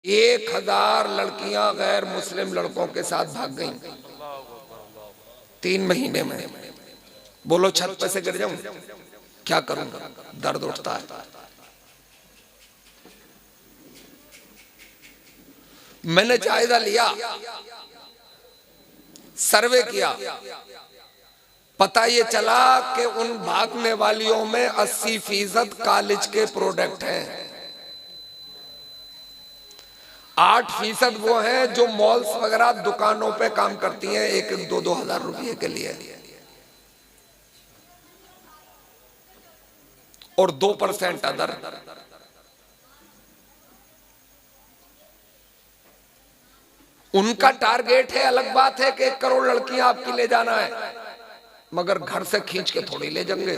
1000 लड़कियां गैर मुस्लिम लड़कों के साथ भाग गईं 3 महीने में। बोलो छत पे से गिर जाऊं, क्या करूंगा, दर्द उठता है। मैंने जायजा लिया, सर्वे किया, पता ये चला कि उन भागने वालियों में 80% कॉलेज के प्रोडक्ट हैं। 8% वो हैं जो मॉल्स वगैरह दुकानों पे काम करती हैं 1-2 हजार रुपए के लिए, और 2% अदर। उनका टारगेट है, अलग बात है कि 1 करोड़ लड़कियां आपकी ले जाना है, मगर घर से खींच के थोड़ी ले जाएंगे।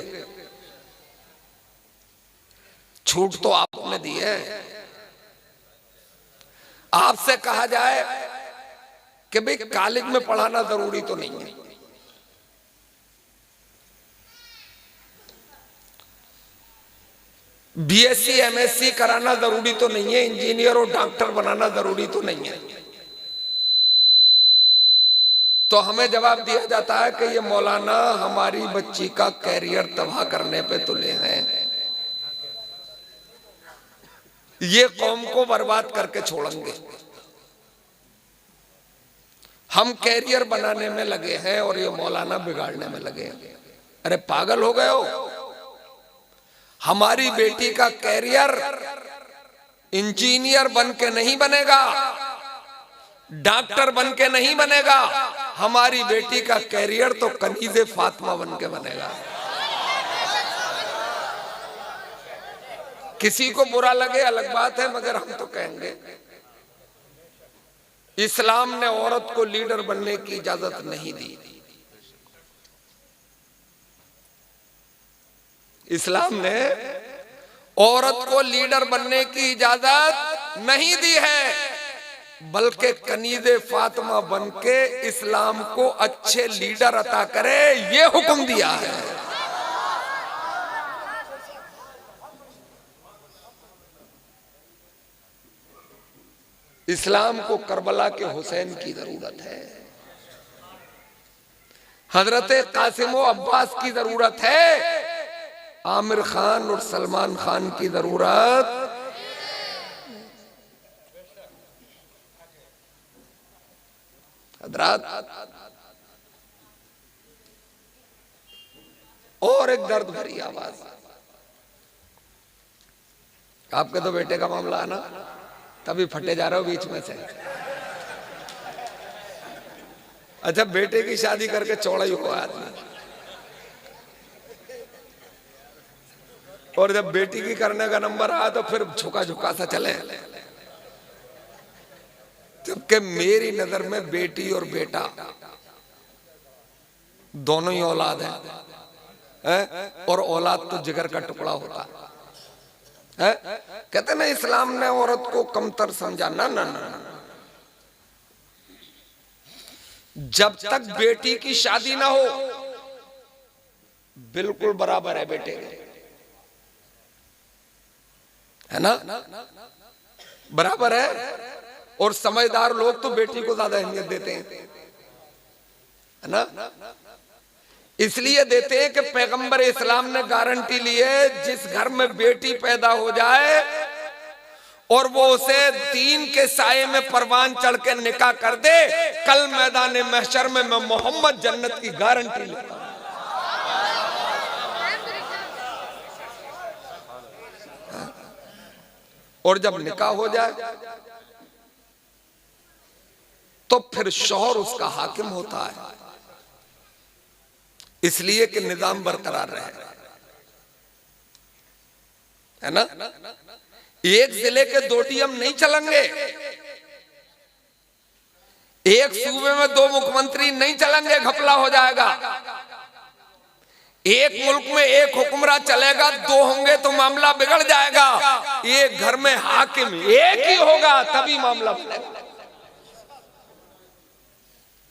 छूट तो आपने दी है। आपसे कहा जाए कि भाई कॉलेज में पढ़ाना जरूरी तो नहीं है, बीएससी एमएससी कराना जरूरी तो नहीं है, इंजीनियर और डॉक्टर बनाना जरूरी तो नहीं है, तो हमें जवाब दिया जाता है कि ये मौलाना हमारी बच्ची का कैरियर तबाह करने पे तुले हैं, ये कौम को बर्बाद करके छोड़ेंगे। हम कैरियर बनाने में लगे हैं और ये मौलाना बिगाड़ने में लगे हैं। अरे पागल हो गए हो? हमारी बेटी का कैरियर इंजीनियर बन के नहीं बनेगा, डॉक्टर बन के नहीं बनेगा, हमारी बेटी का कैरियर तो कनीज़े फातिमा बन के बनेगा। किसी को बुरा लगे अलग बात है, मगर हम तो कहेंगे इस्लाम ने औरत को लीडर बनने की इजाजत नहीं दी। इस्लाम ने औरत को लीडर बनने की इजाजत नहीं दी है, बल्कि कनीज़े फातिमा बन के इस्लाम को अच्छे लीडर अता करे, ये हुक्म दिया है। इस्लाम को करबला के हुसैन की जरूरत है, हजरत कासिम अब्बास की जरूरत है, आमिर खान और सलमान खान की जरूरत हजरत। और एक दर्द भरी आवाज, आपके तो बेटे का मामला है ना, तभी फटे जा रहे हो बीच में से। अच्छा, बेटे की शादी करके चौड़ा ही हुआ आदमी, और जब बेटी की करने का नंबर आया तो फिर झुका झुका सा चले। जबकि मेरी नजर में बेटी और बेटा दोनों ही औलाद है, और औलाद तो जिगर का टुकड़ा होता है। कहते ना इस्लाम ने औरत को कमतर समझा, ना ना ना ना, जब तक बेटी की शादी ना हो बिल्कुल बराबर है बेटे, है ना, बराबर है। और समझदार लोग तो बेटी को ज्यादा अहमियत देते हैं, है ना, इसलिए देते हैं कि पैगंबर इस्लाम ने गारंटी ली है, जिस घर में बेटी पैदा हो जाए और वो उसे दीन के साये में परवान चढ़ के निकाह कर दे, कल मैदान महशर में मैं मोहम्मद जन्नत की गारंटी लेता हूं। और जब निकाह हो जाए तो फिर शौहर उसका हाकिम होता है, इसलिए कि निजाम बरकरार रहे, है ना। एक जिले के 2 डीएम नहीं चलेंगे, एक सूबे में 2 मुख्यमंत्री नहीं चलेंगे, घपला हो जाएगा। एक मुल्क में एक हुक्मरान चलेगा, 2 होंगे तो मामला बिगड़ जाएगा। एक घर में हाकिम एक ही होगा, तभी मामला बनेगा,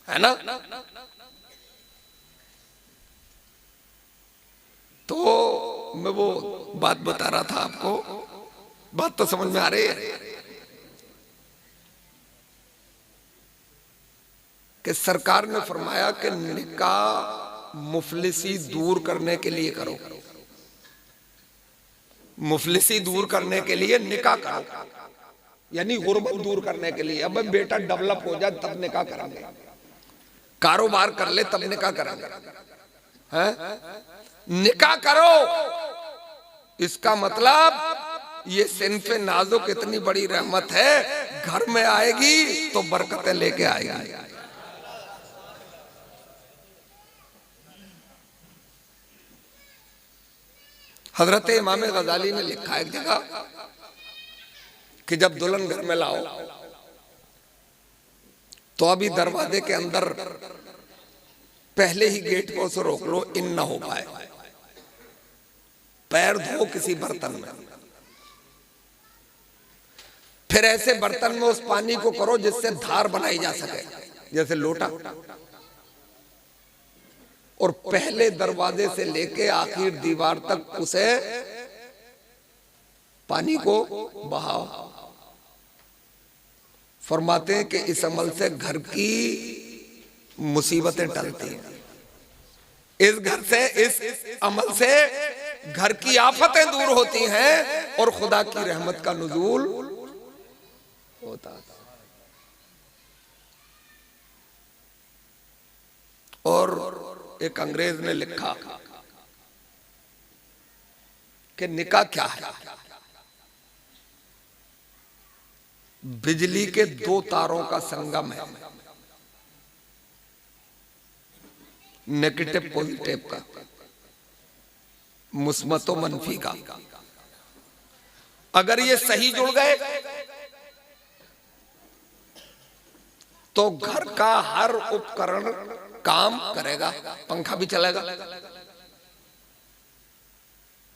है ना। तो मैं वो बात बता रहा था आपको, बात तो समझ में आ रही है। कि सरकार ने फरमाया कि निकाह मुफलिसी दूर करने के लिए करो, मुफलिसी दूर करने के लिए निकाह करो, यानी गुर्बत दूर करने के लिए। अब बेटा डेवलप हो जाए तब निकाह करेंगे, कारोबार कर ले तब निकाह करेंगे, हैं? निकाह करो, इसका मतलब ये सिनफे नाजुक इतनी बड़ी रहमत है, घर में आएगी तो बरकतें लेके आएगी। हजरत इमाम गजाली ने लिखा एक जगह कि जब दुल्हन घर में लाओ तो अभी दरवाजे के अंदर पहले ही गेट को उसे रोक लो, इन ना हो पाए, पैर धो किसी बर्तन में, फिर ऐसे बर्तन में उस पानी को करो जिससे धार बनाई जा सके, जैसे लोटा, और पहले दरवाजे से लेके आखिर दीवार तक उसे पानी को बहाओ। फरमाते हैं कि इस अमल से घर की मुसीबतें टलती हैं, इस घर से, इस अमल से घर की आफतें दूर होती हैं और खुदा की रहमत का नुज़ूल होता है। और एक अंग्रेज ने लिखा कि निकाह क्या है? बिजली के दो तारों का संगम है, नेगेटिव पॉजिटिव का, मुस्बत और मनफी का। अगर ये सही जुड़ गए तो घर का हर उपकरण काम करेगा, पंखा भी चलेगा,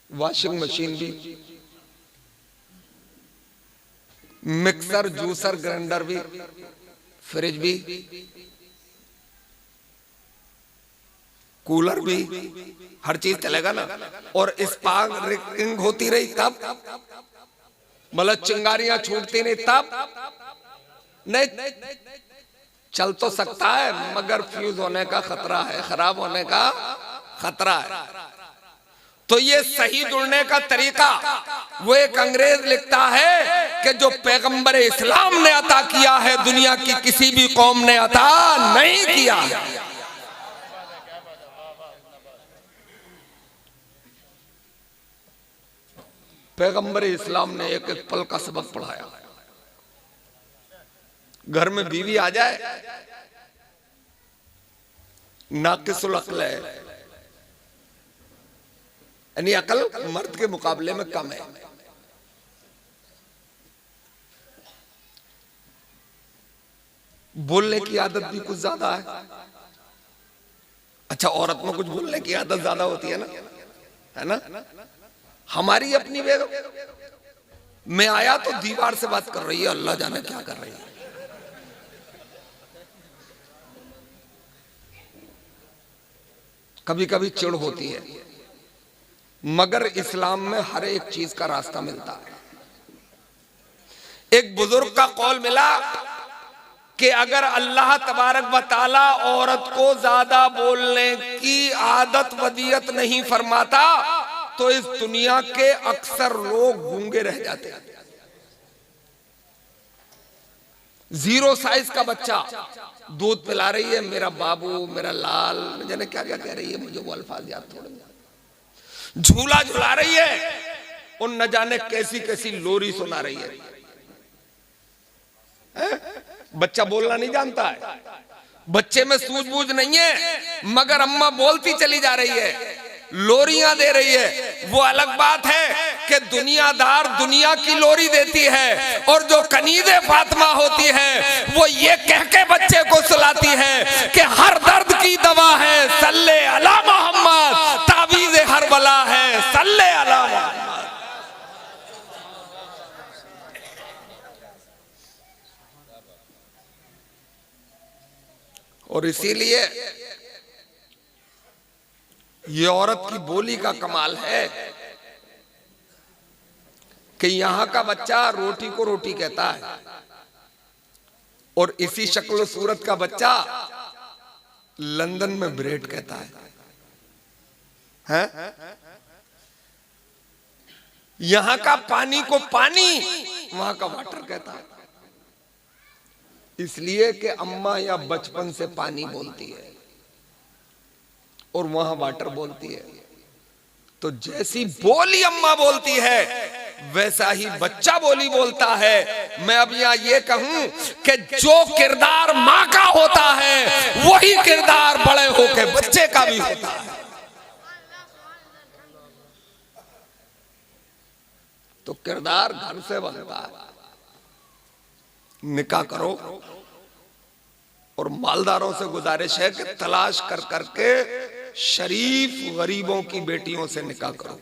वॉशिंग मशीन भी, मिक्सर, जूसर, ग्राइंडर भी, फ्रिज भी, कूलर भी, हर चीज चलेगा ना। और स्पार्किंग होती रही तब, मतलब चिंगारियां छूटती नहीं तब, नहीं चल तो सकता है मगर फ्यूज होने का खतरा है, खराब होने का खतरा है। तो ये सही जुड़ने का तरीका वो एक अंग्रेज लिखता है कि जो पैगंबर इस्लाम ने अता किया है, दुनिया की किसी भी कौम ने अता नहीं किया। पैगंबर इस्लाम ने एक एक पल का सबक पढ़ाया। घर में बीवी आ जाए, नाकिसुल अक्ल है, यानी अकल मर्द के मुकाबले में कम है, बोलने की आदत भी कुछ ज्यादा है। अच्छा, औरत में कुछ बोलने की आदत ज्यादा होती है ना, है ना? हमारी अपनी बेगम मैं आया तो दीवार से बात कर रही है, अल्लाह जाने क्या कर रही है। कभी कभी चिढ़ होती है, मगर इस्लाम में हर एक चीज का रास्ता मिलता है। एक बुजुर्ग का कौल मिला कि अगर अल्लाह तबारक व तआला औरत को ज्यादा बोलने की आदत वदियत नहीं फरमाता तो इस दुनिया के अक्सर लोग गूंगे रह जाते हैं। जीरो साइज का बच्चा दूध पिला रही है, मेरा बाबू, मेरा लाल, जाने क्या क्या कह रही है, मुझे वो अल्फाज याद थोड़े। झूला झुला रही है, उन न जाने कैसी कैसी लोरी सुना रही है। बच्चा बोलना नहीं जानता है, बच्चे में सूझबूझ नहीं है, मगर अम्मा बोलती चली जा रही है, लोरियां दे रही है। वो अलग बात है कि दुनियादार दुनिया की लोरी देती है और जो कनीज़े फातिमा होती है वो ये कह के बच्चे को सुलाती है कि हर दर्द की दवा है सल्ले अला मोहम्मद, ताबीज़ हर बला है सल्ले अला मोहम्मद। और इसीलिए ये औरत की बोली का कमाल है कि यहां का बच्चा रोटी को रोटी कहता है और इसी शक्ल सूरत का बच्चा लंदन में ब्रेड कहता है? यहां का पानी को पानी, वहां का वाटर कहता है। इसलिए कि अम्मा या बचपन से पानी बोलती है और वहां वाटर बोलती है। तो जैसी बोली अम्मा बोलती है वैसा ही बच्चा बोली बोलता है। मैं अब यहां ये कहूं कि जो किरदार मां का होता है वही किरदार बड़े होके बच्चे का भी होता है। तो किरदार घर से बनता है। निकाह करो और मालदारों से गुजारिश है कि तलाश कर करके शरीफ गरीबों की बेटियों से निकाह करो,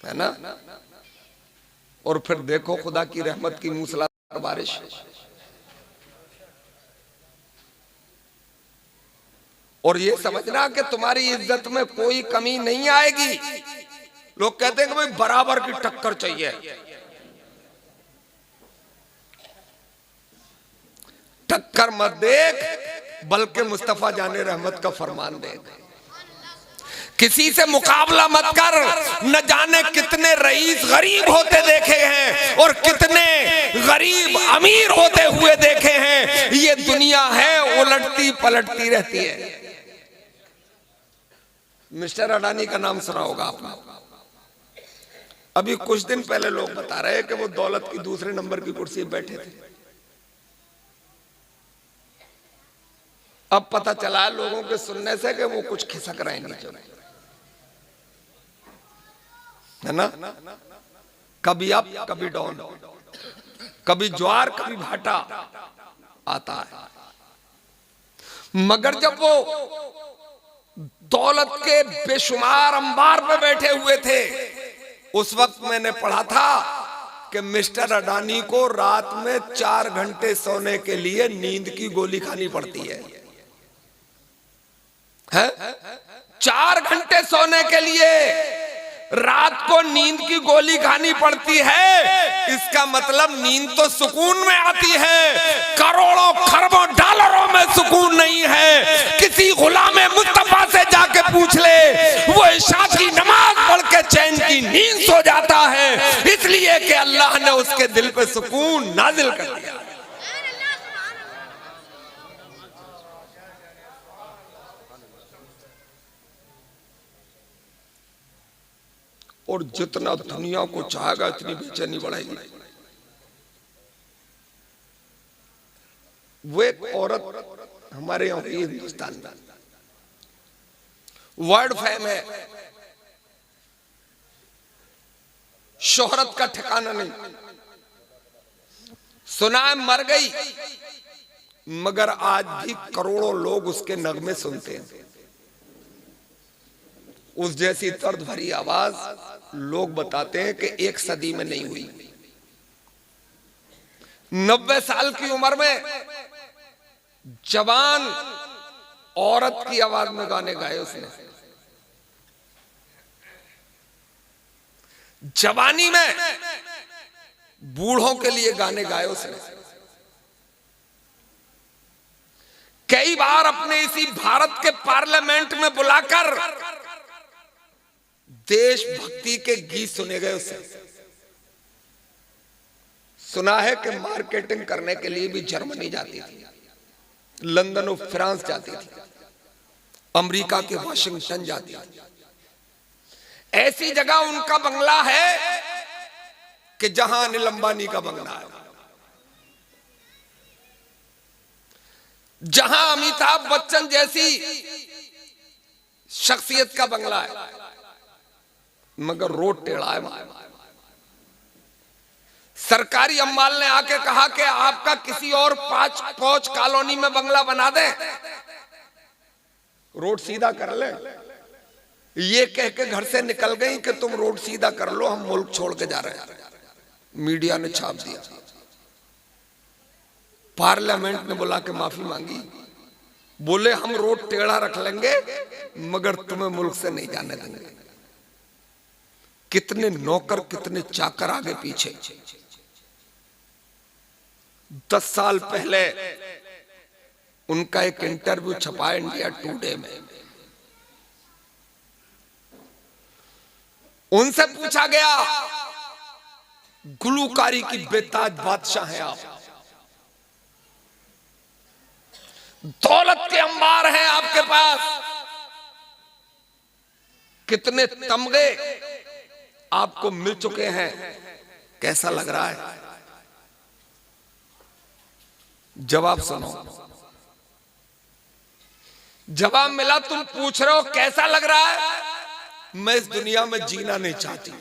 है ना? और फिर देखो खुदा की रहमत की मूसलाधार बारिश। और ये समझना कि तुम्हारी इज्जत में कोई कमी नहीं आएगी। लोग कहते हैं कि भाई बराबर की टक्कर चाहिए। टक्कर मत देख, बल्कि मुस्तफा जाने रहमत का फरमान देख। किसी से मुकाबला मत कर। न जाने कितने रईस गरीब होते देखे हैं और कितने गरीब अमीर होते हुए देखे हैं। ये दुनिया है, उलटती पलटती रहती है। मिस्टर अडानी का नाम सुना होगा आपने। अभी कुछ दिन पहले लोग बता रहे हैं कि वो दौलत की दूसरे नंबर की कुर्सी बैठे थे। अब पता चला लोगों के सुनने से कि वो कुछ खिसक रहे हैं नीचे, है ना? कभी अप कभी डाउन, कभी ज्वार कभी भाटा आता है। मगर जब वो दौलत के बेशुमार अंबार पे बैठे हुए थे, उस वक्त मैंने पढ़ा था कि मिस्टर अडानी को रात में 4 घंटे सोने के लिए नींद की गोली खानी पड़ती है। 4 घंटे सोने के लिए रात को नींद की गोली खानी पड़ती है। इसका मतलब नींद तो सुकून में आती है, करोड़ों खरबों डॉलरों में सुकून नहीं है। किसी गुलामे मुस्तफा से जाके पूछ ले, वो इशा की नमाज पढ़ के चैन की नींद सो जाता है, इसलिए कि अल्लाह ने उसके दिल पे सुकून नाजिल कर दिया। और जितना दुनिया को चाहेगा इतनी बेचैनी बढ़ाएगी। वो एक औरत हमारे यहाँ की हिंदुस्तान में वर्ल्ड फेम है, शोहरत का ठिकाना नहीं। सुना है मर गई, मगर आज भी करोड़ों लोग उसके नगमे सुनते हैं। उस जैसी दर्द भरी आवाज लोग बताते हैं कि 1 सदी में नहीं हुई। 90 साल की उम्र में जवान औरत की आवाज में गाने गाए उसने। जवानी में बूढ़ों के लिए गाने गाए उसने। कई बार अपने इसी भारत के पार्लियामेंट में बुलाकर देशभक्ति के गीत सुने गए उससे। सुना है कि मार्केटिंग करने के लिए भी जर्मनी जाती थी, लंदन और फ्रांस जाती थी, अमेरिका के वाशिंगटन जाती थी। ऐसी जगह उनका बंगला है कि जहां अनिल अंबानी का बंगला है, जहां अमिताभ बच्चन जैसी शख्सियत का बंगला है, मगर रोड टेढ़ा है। सरकारी अम्माल ने आके कहा कि आपका किसी और 5 पौच कॉलोनी में बंगला बना दें, रोड सीधा कर ले। ये कह के घर से निकल गई कि तुम रोड सीधा कर लो, हम मुल्क छोड़ के जा रहे हैं। मीडिया ने छाप दिया। पार्लियामेंट ने बुला के माफी मांगी, बोले हम रोड टेढ़ा रख लेंगे मगर तुम्हें मुल्क से नहीं जाने देंगे। कितने नौकर कितने चाकर आगे पीछे। 10 साल पहले उनका एक इंटरव्यू छपा इंडिया टुडे में। उनसे पूछा गया, गुलूकारी की बेताज बादशाह हैं आप, दौलत के अंबार हैं आपके पास, कितने तमगे आपको मिल चुके हैं, कैसा लग रहा है? जवाब सुनो। जवाब मिला, तुम पूछ रहे हो कैसा लग रहा है? मैं इस दुनिया में जीना नहीं चाहती।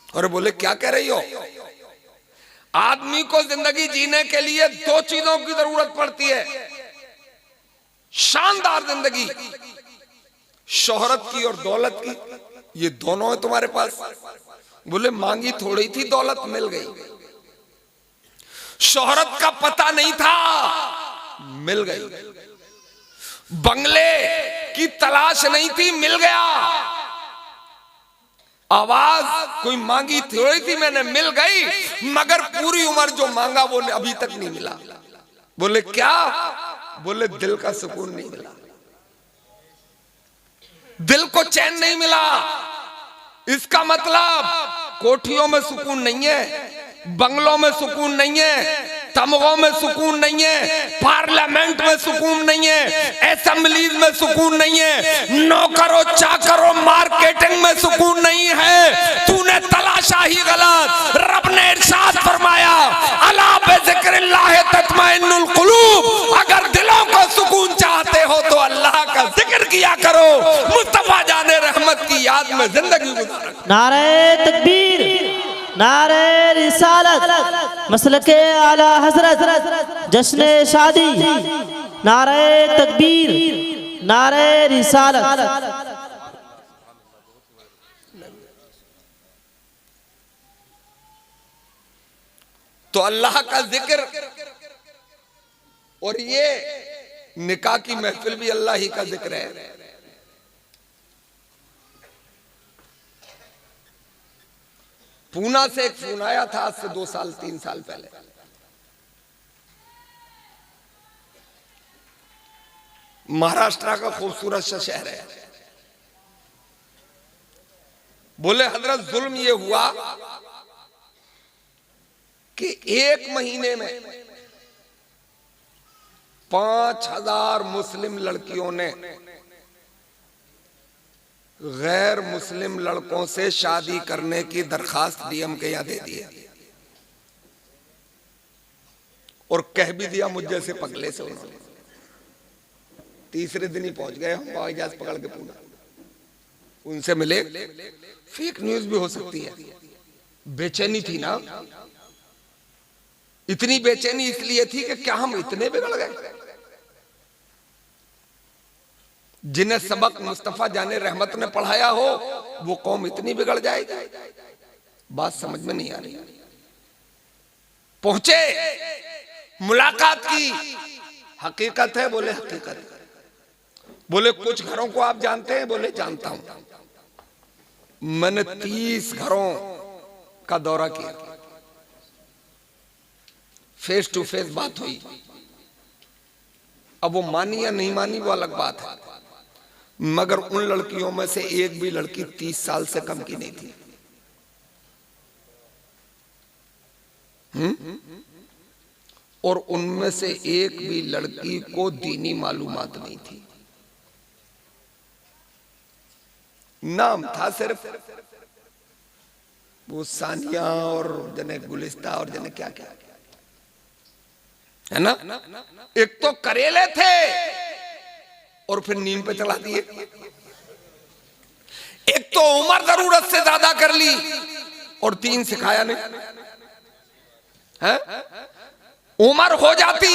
और बोले क्या कह रही हो? आदमी को जिंदगी जीने के लिए दो चीजों की जरूरत पड़ती है, शानदार जिंदगी, शोहरत की और दौलत की। ये दोनों है तुम्हारे पास? बोले मांगी थोड़ी थी, दौलत मिल गई। शोहरत का पता नहीं था, मिल गई। बंगले की तलाश नहीं थी, मिल गया। आवाज कोई मांगी थोड़ी थी मैंने, मिल गई। मगर पूरी उम्र जो मांगा वो अभी तक नहीं मिला। बोले क्या? बोले दिल का सुकून नहीं मिला, दिल को चैन नहीं मिला। इसका मतलब कोठियों में सुकून नहीं है, बंगलों में सुकून नहीं है, तमगों में सुकून नहीं है, पार्लियामेंट में सुकून नहीं है, असेंबलीज में सुकून नहीं है, नौकरों चाकरों मार्केटिंग में सुकून नहीं है। तूने तलाशा ही गलत। रब ने इरशाद फरमाया, अला बिज़िक्रिल्लाह तत्मइन्नुल कुलूब। अगर दिलों को सुकून चाहते हो तो अल्लाह का जिक्र किया करो, मुस्तफा जाने रहमत की याद में जिंदगी गुजारो। नारे तकबीर, नारे रिसालत, मसलके आला हजरत, जश्न शादी, नारे तकबीर, नारे रिसालत। तो अल्लाह का जिक्र, और ये निकाह की महफिल भी अल्लाह ही का जिक्र है। पूना से एक फोन आया था आज से 2 साल 3 साल पहले। महाराष्ट्र का खूबसूरत सा शहर है। बोले हजरत जुल्म ये हुआ कि 1 महीने में 5000 मुस्लिम लड़कियों ने गैर मुस्लिम लड़कों से शादी करने की दरखास्त डीएम के यहाँ दे दी है, और कह भी दिया मुझ जैसे पगले से। उन्होंने तीसरे दिन ही पहुंच गए हम, हवाई जहाज पकड़ के पूना उनसे मिले। फेक न्यूज भी हो सकती है। बेचैनी थी ना, इतनी बेचैनी इसलिए थी कि क्या हम इतने बिगड़ गए? जिन्हें सबक मुस्तफा जाने रहमत ने पढ़ाया हो वो कौम इतनी बिगड़ जाएगी? बात समझ में नहीं आ रही। पहुंचे, मुलाकात की। हकीकत है? बोले हकीकत है। बोले कुछ घरों को आप जानते हैं? बोले जानता हूं। मैंने 30 घरों का दौरा किया, फेस टू फेस बात हुई। अब वो मानी या नहीं मानी वो अलग बात है, मगर उन लड़कियों में से एक भी लड़की 30 साल से कम की नहीं थी। और उनमें से एक भी लड़की को दीनी मालूमात नहीं थी। नाम था सिर्फ वो सानिया और जने गुलिस्ता और जने क्या क्या है ना। एक तो करेले थे और फिर नीम पे चला दिए। एक तो उम्र जरूरत से ज्यादा कर ली और 3 सिखाया नहीं है। उम्र हो जाती,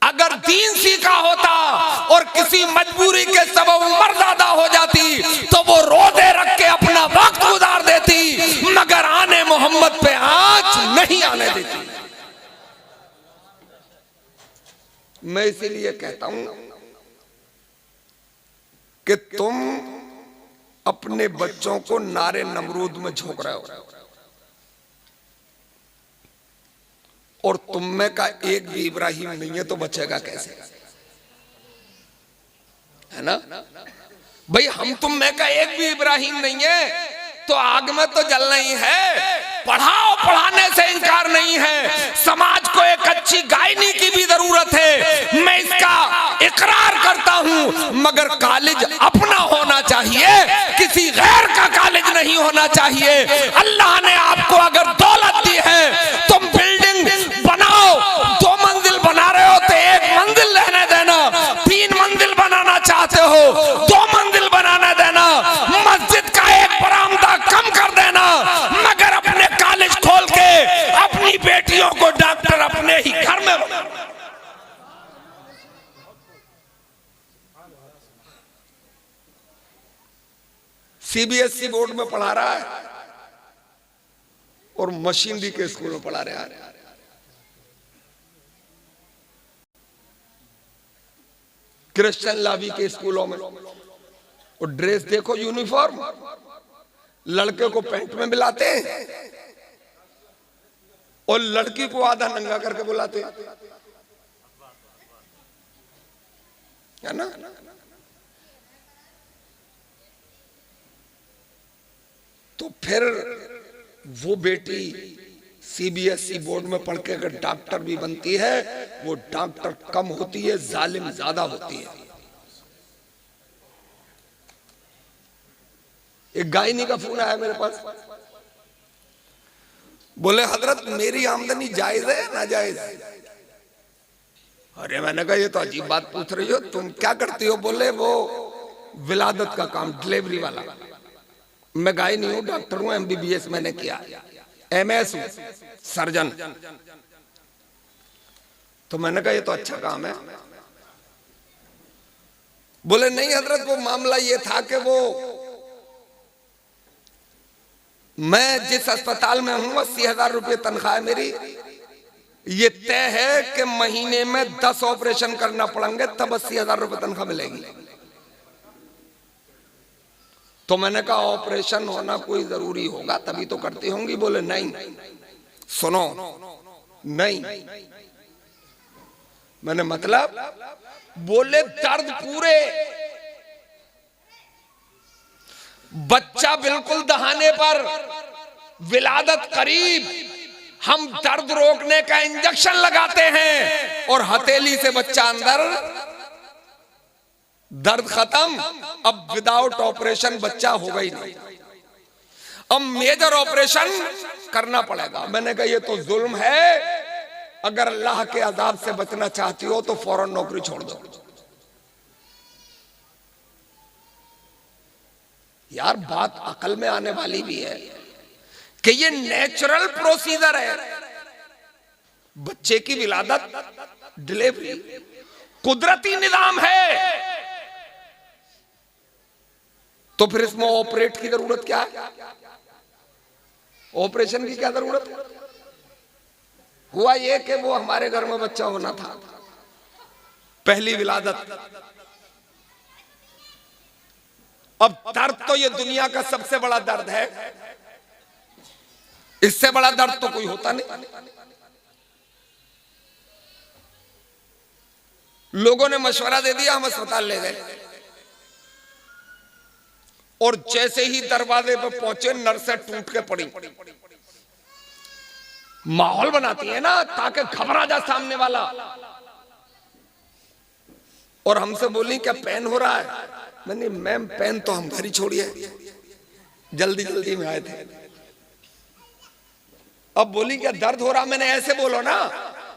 अगर 3 सीखा होता और किसी मजबूरी के सबब उम्र ज्यादा हो जाती तो वो रोजे रख के अपना वक्त गुजार देती, मगर आने मोहम्मद पे आँच नहीं आने देती। मैं इसीलिए कहता हूं कि तुम अपने बच्चों को नारे नमरूद में झोंक रहे हो और तुम में का एक भी इब्राहिम नहीं है तो बचेगा कैसे? है ना भाई, हम तुम में का एक भी इब्राहिम नहीं है तो आग में तो जलना ही है। पढ़ाओ, पढ़ाने से इनकार नहीं है। समाज को एक अच्छी गायनी की भी जरूरत है, मैं इसका इकरार करता हूं, मगर कॉलेज अपना होना चाहिए, किसी गैर का कॉलेज नहीं होना चाहिए। अल्लाह ने आपको अगर दौलत दी है, तुम बिल्डिंग बनाओ, 2 मंजिल बना रहे हो तो 1 मंजिल रहने देना, 3 मंजिल बनाना चाहते हो 2 मंजिल बनाने देना, मस्जिद का एक बरामदा कम कर देना, मगर अपने कॉलेज खोल के अपनी बेटियों को डॉक्टर अपने ही घर में बनाना। सीबीएसई बोर्ड में पढ़ा रहा है और मशीनरी के स्कूल में पढ़ा रहा है। क्रिश्चियन लावी के स्कूलों में और ड्रेस देखो, यूनिफॉर्म, लड़के को पैंट में मिलाते हैं और लड़की को आधा नंगा करके बुलाते हैं, है ना। तो फिर वो बेटी सीबीएसई बोर्ड में पढ़ के अगर डॉक्टर भी बनती है, वो डॉक्टर कम होती है, जालिम ज्यादा होती है। एक गायनी का फोन आया मेरे पास, बोले हजरत मेरी आमदनी जायज है ना जायज? अरे मैंने कहा ये तो अजीब बात पूछ रही हो, तुम क्या करती हो? बोले वो विलादत का काम, डिलीवरी वाला। मैं गायनी हूं, डॉक्टर हूं, एमबीबीएस मैंने किया, एमएस हूं, सर्जन। तो मैंने कहा ये तो अच्छा काम है। बोले नहीं हजरत, वो मामला ये था कि वो मैं जिस अस्पताल में हूं 80,000 रुपये तनख्वाह है मेरी, ये तय है कि महीने में 10 ऑपरेशन करना पड़ेंगे तब 80,000 रुपये तनख्वाह मिलेगी। तो मैंने कहा ऑपरेशन होना कोई जरूरी होगा तभी तो करती होंगी? बोले नहीं, सुनो, नहीं। मैंने मतलब? बोले दर्द पूरे, बच्चा बिल्कुल दहाने पर, विलादत करीब, हम दर्द रोकने का इंजेक्शन लगाते हैं और हथेली से बच्चा अंदर, दर्द खत्म, अब विदाउट ऑपरेशन बच्चा होगा ही नहीं, अब मेजर ऑपरेशन करना पड़ेगा। मैंने कहा ये तो जुल्म है, अगर अल्लाह के अजाब से बचना चाहती हो तो फौरन नौकरी छोड़ दो। यार बात अकल में आने वाली भी है कि ये नेचुरल प्रोसीजर है, बच्चे की विलादत, डिलीवरी कुदरती निजाम है, तो फिर इसमें ऑपरेट की जरूरत क्या है? ऑपरेशन की क्या जरूरत है? हुआ ये कि वो हमारे घर में बच्चा होना था, पहली विलादत। अब दर्द तो ये दुनिया का सबसे बड़ा दर्द है, इससे बड़ा दर्द तो कोई होता नहीं। लोगों ने मशवरा दे दिया, हम अस्पताल ले गए और जैसे ही दरवाजे पे पहुंचे नर्सें टूट के पड़ी। माहौल बनाती है ना ताकि घबरा जा सामने वाला। और हमसे बोली क्या पेन हो रहा है? मैंने मैम पेन तो हम घर ही छोड़िए, जल्दी जल्दी में आए थे। अब बोली क्या दर्द हो रहा? मैंने ऐसे बोलो ना,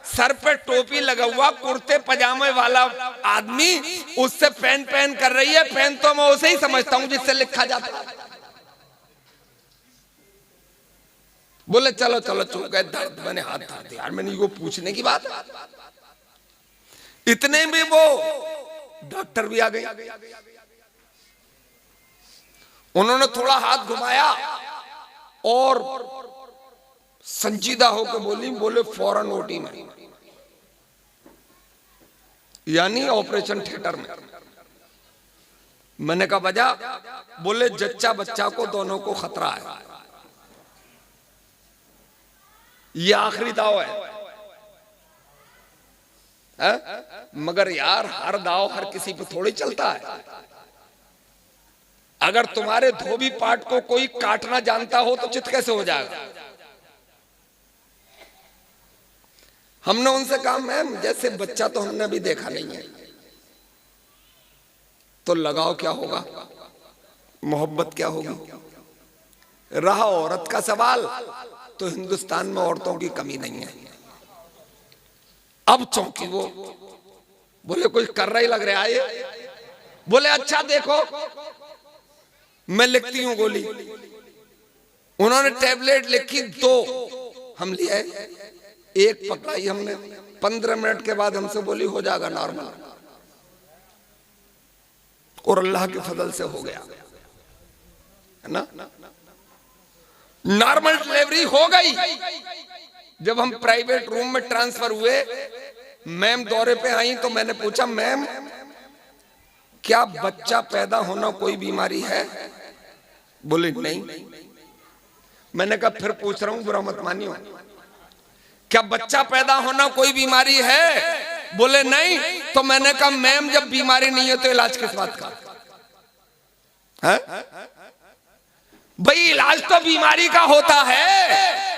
सर पे टोपी लगा हुआ कुर्ते पजामे वाला आदमी उससे पेन पेन कर रही है, पेन तो मैं उसे ही समझता हूं जिससे लिखा जाता है। बोले चलो चलो चुप गए, दर्द, मैंने हाथ धर दिया। यार मैंने वो पूछने की बात, इतने में वो डॉक्टर भी आ गए। उन्होंने थोड़ा हाथ घुमाया और संजीदा होकर बोले फौरन ओटी में, यानी ऑपरेशन थिएटर में। मैंने कहा वजह? बोले जच्चा बच्चा को दोनों को खतरा है, ये आखिरी दाव है। मगर यार हर दाव हर किसी पे थोड़ी चलता है। अगर तुम्हारे धोबी पाट को कोई काटना जानता हो तो चित कैसे हो जाएगा। हमने उनसे कहा मैम जैसे बच्चा तो हमने अभी देखा नहीं है, तो लगाव क्या होगा, मोहब्बत क्या होगी। रहा औरत का सवाल, तो हिंदुस्तान में औरतों की कमी नहीं है। अब चौंकी वो, बोले कुछ कर रही लग रहा है ये। बोले अच्छा देखो मैं लिखती हूं गोली। उन्होंने टैबलेट लिखी 2, हम लिए एक पकड़ाई हमने। 15 मिनट के बाद हमसे बोली हो जाएगा नॉर्मल, और अल्लाह के फजल से हो गया है ना, नॉर्मल डिलीवरी हो गई। जब हम प्राइवेट रूम में ट्रांसफर हुए, मैम दौरे पे आई तो मैंने पूछा मैम क्या बच्चा पैदा होना कोई बीमारी है। बोले नहीं। मैंने कहा फिर पूछ रहा हूं, बुरा मत मानियो, क्या बच्चा पैदा होना कोई बीमारी है। बोले नहीं। तो मैंने कहा मैम जब बीमारी नहीं है तो इलाज किस बात का है? भाई इलाज तो बीमारी का होता है,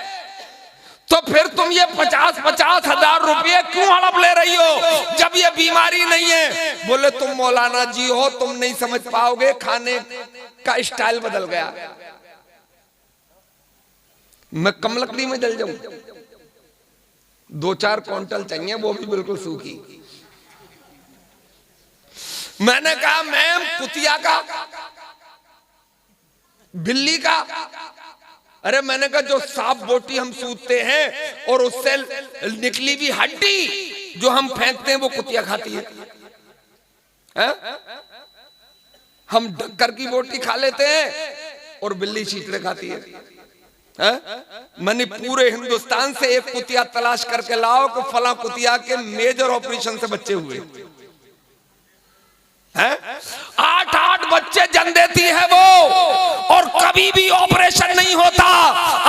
तो फिर तुम ये 50-50 हजार रुपये क्यों हड़प ले रही हो जब ये बीमारी नहीं है। बोले तुम मौलाना जी हो, तुम नहीं समझ पाओगे, खाने का स्टाइल बदल गया। मैं कम लकड़ी में जल जाऊं, 2-4 क्विंटल चाहिए, वो भी बिल्कुल सूखी। मैंने कहा मैम कुतिया का, बिल्ली का। अरे मैंने कहा जो सांप बोटी हम सूतते हैं और उससे निकली भी हड्डी जो हम फेंकते हैं वो कुतिया खाती है? हम डक्कर की बोटी खा लेते हैं और बिल्ली चींटने खाती है। मैंने पूरे हिंदुस्तान से एक कुतिया तलाश करके लाओ कि फला कुतिया के मेजर ऑपरेशन से बच्चे हुए हैं। 8-8 बच्चे जन्म देती है वो, और कभी भी ऑपरेशन नहीं होता।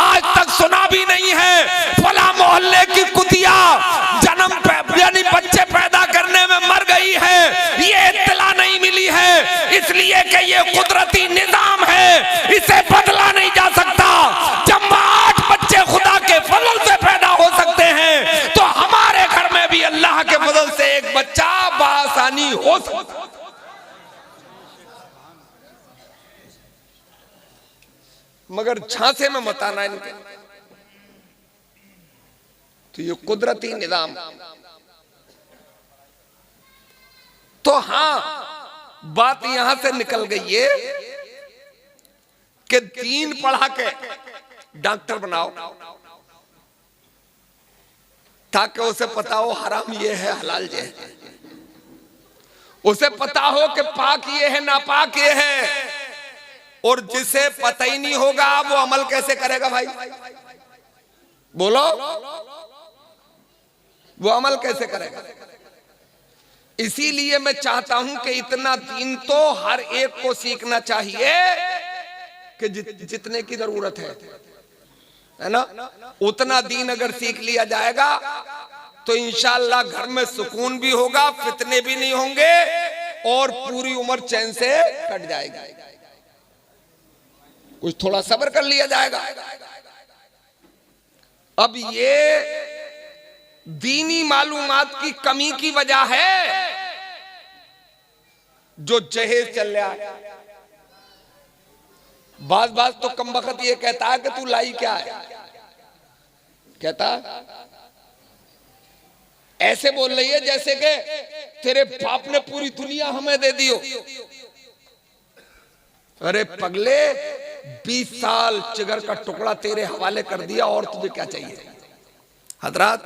आज तक सुना भी नहीं है फला मोहल्ले की कुतिया जन्म यानी बच्चे पैदा करने में मर गई है, ये इत्तला नहीं मिली है। इसलिए कि ये कुदरती निजाम है, इसे बदला नहीं जा सकता। जब 8 बच्चे खुदा के फजल से पैदा हो सकते हैं, तो हमारे घर में भी अल्लाह के फजल से एक बच्चा बासानी हो सकता। मगर झांसे में मत आना इनके, तो ये कुदरती निजाम। तो हां बात यहां से निकल गई है कि दीन पढ़ा के डॉक्टर बनाओ, ताकि उसे पता हो हराम ये है हलाल ये है, उसे पता हो कि पाक ये है नापाक ये है। और जिसे पता ही नहीं होगा वो अमल कैसे करेगा भाई, बोलो वो अमल कैसे करेगा। इसीलिए मैं चाहता हूं कि इतना दीन तो हर एक को सीखना चाहिए कि जितने की जरूरत है ना, उतना दीन अगर सीख लिया जाएगा तो इंशाअल्लाह घर में सुकून भी होगा, फितने भी नहीं होंगे, और पूरी उम्र चैन से कट जाएगी। कुछ थोड़ा सब्र कर लिया जाएगा। अब ये दीनी मालूमात की कमी की वजह है जो जहेज चल रहा है। बाज तो कम वक्त ये कहता है कि तू लाई क्या है, कहता ऐसे बोल रही है जैसे कि तेरे बाप ने पूरी दुनिया हमें दे दी हो। अरे पगले 20 साल जिगर का टुकड़ा तेरे हवाले कर दिया, और तुझे क्या चाहिए। हजरात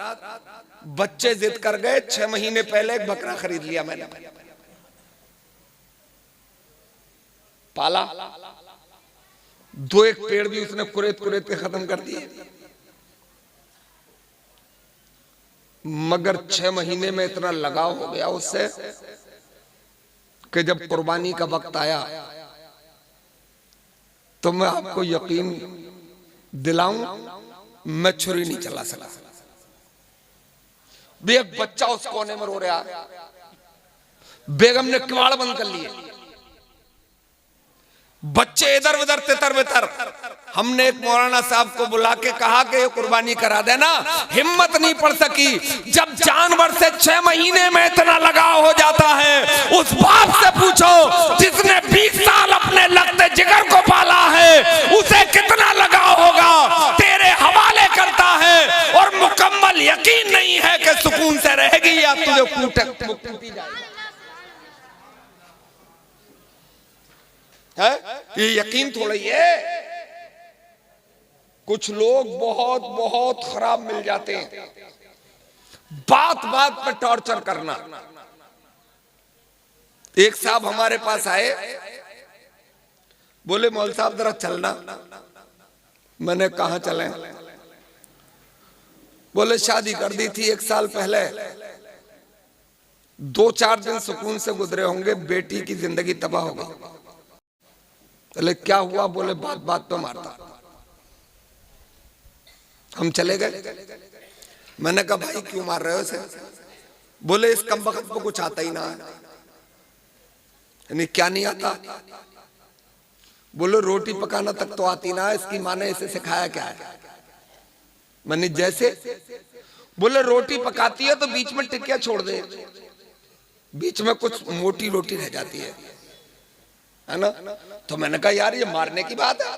बच्चे जिद कर गए, 6 महीने पहले एक बकरा खरीद लिया मैंने, पाला, 2-1 पेड़ भी उसने कुरेद के खत्म कर दिए। मगर 6 महीने में इतना लगाव हो गया उससे कि जब कुर्बानी का वक्त आया तो मैं आपको यकीन दिलाऊं, मैं छुरी नहीं चला सका। भी एक बच्चा उस कोने में रो रहा है, बेगम ने किवाड़ बंद कर लिए, बच्चे इधर उधर तितर बितर। हमने एक मौलाना साहब को बुला के कहा कि ये कुर्बानी करा देना, हिम्मत नहीं पड़ सकी। जब जानवर से 6 महीने में इतना लगाव हो जाता है, उस बाप से पूछो जिसने 20 साल अपने लगते जिगर को पाला है, उसे कितना लगाव होगा। तेरे हवाले करता है और मुकम्मल यकीन नहीं है कि सुकून से रहेगी या तुझे कूटी जाएगी। ये यकीन थोड़ा ही है। कुछ लोग बहुत बहुत खराब मिल जाते हैं, बात बात पर टॉर्चर करना। एक साहब हमारे पास आए, बोले मौल साहब जरा चलना। मैंने कहा चलें? बोले शादी कर दी थी 1 साल पहले, 2-4 दिन सुकून से गुजरे होंगे, बेटी की जिंदगी तबाह हो गई। बोले क्या हुआ? बोले बात बात पे मारता। हम चले गए। मैंने कहा भाई क्यों मार रहे हो इसे? बोले इस कमबख्त को कुछ आता ही ना है। यानी क्या नहीं आता? बोले रोटी पकाना तक तो आती ना, इसकी माँ ने इसे सिखाया क्या है? मैंने जैसे? बोले रोटी पकाती है तो बीच में टिकिया छोड़ दे, बीच में कुछ मोटी रोटी रह जाती है ना। तो मैंने कहा यार ये मारने की बात है,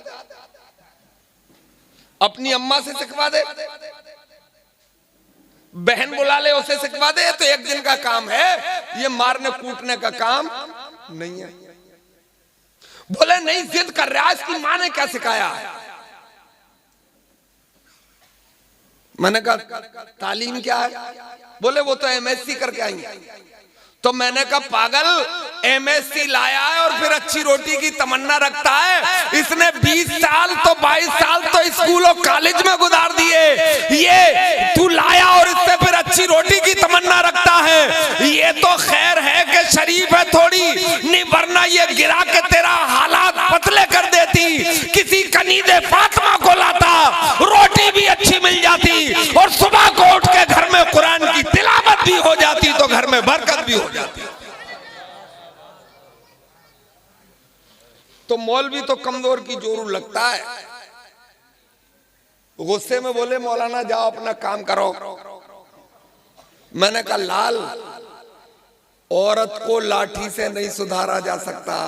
अपनी अम्मा से सिखवा दे, बहन बुला ले उसे सिखवा दे, तो 1 दिन का काम है, ये मारने कूटने का काम नहीं है। बोले नहीं जिद कर रहा है, इसकी माँ ने क्या सिखाया? मैंने कहा तालीम क्या है? बोले वो तो MSc करके आई है। तो मैंने कहा पागल, MSc लाया है और फिर अच्छी रोटी की तमन्ना रखता है। इसने 20 साल तो 22 साल तो स्कूल और कॉलेज में गुजार दिए, ये तू लाया और इससे फिर अच्छी रोटी की तमन्ना रखता है। ये तो खैर है कि शरीफ है थोड़ी, नहीं वरना ये गिरा के तेरा हालात पतले कर देती। किसी कनीज़े फातिमा को लाता, रोटी भी अच्छी मिल जाती और सुबह को उठ के घर में कुरान की तिलावत भी हो जाती, तो घर में बरकत भी हो जाती। तो मौलवी तो कमजोर की जोरू लगता है। गुस्से में बोले मौलाना जाओ अपना काम करो। मैंने कहा लाल, औरत को लाठी से नहीं सुधारा जा सकता।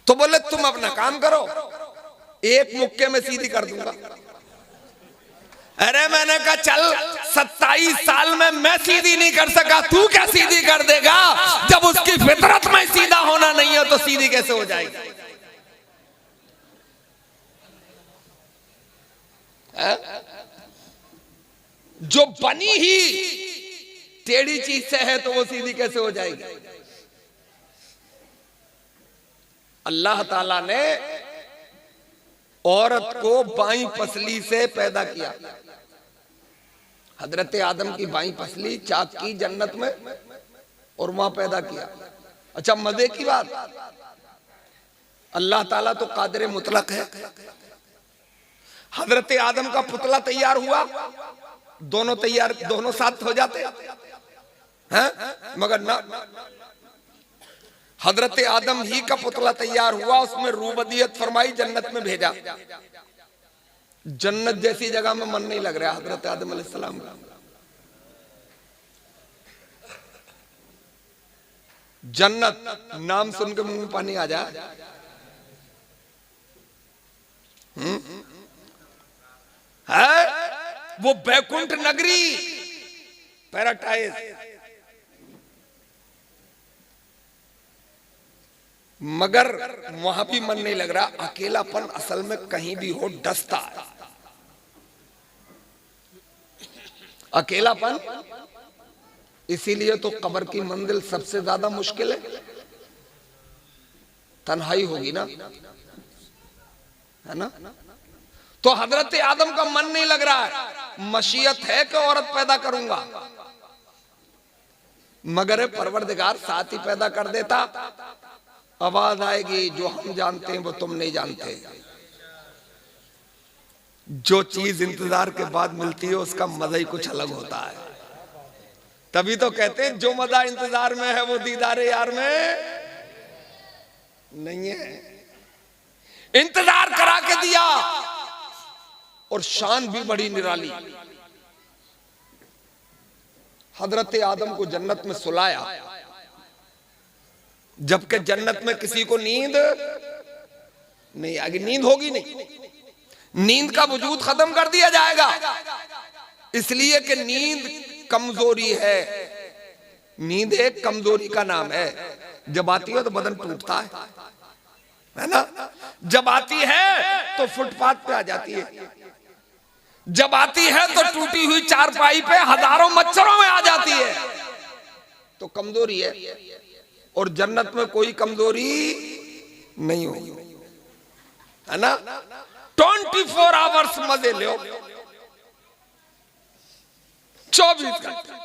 तो बोले तुम अपना काम करो, एक मुक्के में सीधी कर दूंगा। अरे मैंने कहा चल 27 साल में मैं सीधी नहीं कर सका, तू क्या सीधी कर देगा? जब उसकी फितरत में सीधा होना नहीं है तो सीधी कैसे हो जाएगी? जो बनी ही टेढ़ी चीज से है तो वो सीधी कैसे हो जाएगी? अल्लाह ताला ने औरत को बाईं पसली से पैदा किया। हजरत आदम की बाईं पसली चाक की जन्नत में, और वहां पैदा किया। अच्छा मजे की बात, अल्लाह ताला तो कादिर मुतलक है। हजरत आदम का पुतला तैयार हुआ, दोनों साथ हो जाते हैं, मगर ना, हजरत आदम ही का पुतला तैयार हुआ, उसमें रूबदियत फरमाई, जन्नत में भेजा। जन्नत जैसी जगह में मन नहीं लग रहा हजरत आदम अलैहिस्सलाम का। जन्नत नाम सुन के मुंह में पानी आ जाए। है वो बैकुंठ नगरी, पैराडाइज, मगर वहां भी मन नहीं लग रहा। अकेलापन असल में कहीं भी हो डसता है। अकेलापन, इसीलिए तो कब्र की मंजिल सबसे ज्यादा मुश्किल है। तन्हाई होगी ना, है ना? तो हजरत आदम का मन नहीं लग रहा है, मशीयत है कि औरत पैदा करूंगा, मगर परवरदिगार साथ ही पैदा कर देता। आवाज आएगी जो हम जानते हैं वो तुम नहीं जानते, जो चीज इंतजार के बाद मिलती है उसका मजा ही कुछ अलग होता है। तभी तो कहते हैं जो मजा इंतजार में है वो दीदारे यार में नहीं है। इंतजार करा के दिया और शान भी बड़ी निराली। हजरत आदम को जन्नत में सुलाया, जबकि जन्नत में किसी को नींद नहीं आएगी, नींद होगी नहीं, नींद का वजूद खत्म कर दिया जाएगा, इसलिए कि नींद कमजोरी है। नींद एक कमजोरी का नाम है। जब आती है तो बदन टूटता है ना, जब आती है तो फुटपाथ पे आ जाती है, जब आती है तो टूटी हुई चारपाई पे हजारों मच्छरों में आ जाती है, तो कमजोरी है। और जन्नत में कोई कमजोरी नहीं होगी, है ना। 24 आवर्स मजे लो, 24 घंटे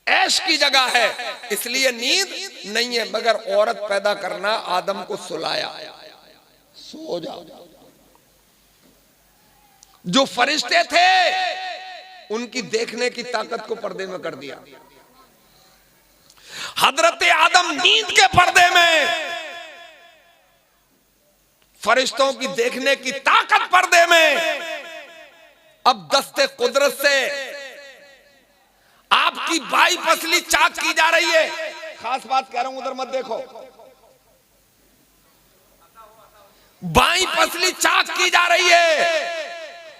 ऐश की जगह है, इसलिए नींद नहीं है। मगर औरत पैदा करना, आदम को सुलाया, सो जाओ। जो फरिश्ते थे उनकी देखने की ताकत को पर्दे में कर दिया। हजरत आदम नींद के पर्दे में, फरिश्तों की देखने की ताकत पर्दे में। अब दस्ते कुदरत से आपकी बाई पसली चाक की जा रही है। खास बात कह रहा हूं, उधर मत देखो। बाई पसली चाक की जा रही है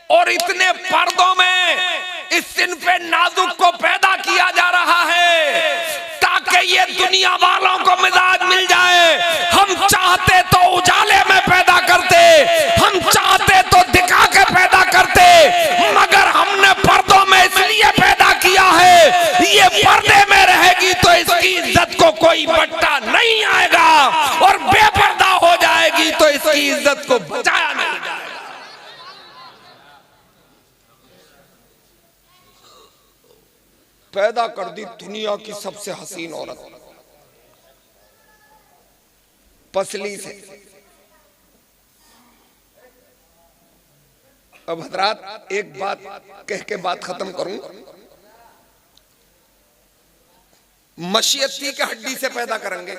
और इतने पर्दों में इस सिनफे नाजुक को पैदा किया जा रहा है ताकि ये दुनिया वालों को मिजाज मिल जाए। हम चाहते तो उजाले में पैदा करते, हम चाहते तो दिखा के पैदा करते, मगर हमने पर्दों में इसलिए पैदा किया है, ये पर्दे में रहेगी तो इसकी इज्जत को कोई बट्टा नहीं आएगा, और बेपर्दा हो जाएगी तो इसकी इज्जत को बचाया नहीं जाएगा। पैदा कर दी दुनिया की सबसे हसीन औरत पसली से। अब हजरात एक बात कह के बात खत्म करूं। मशीयती के हड्डी से पैदा करेंगे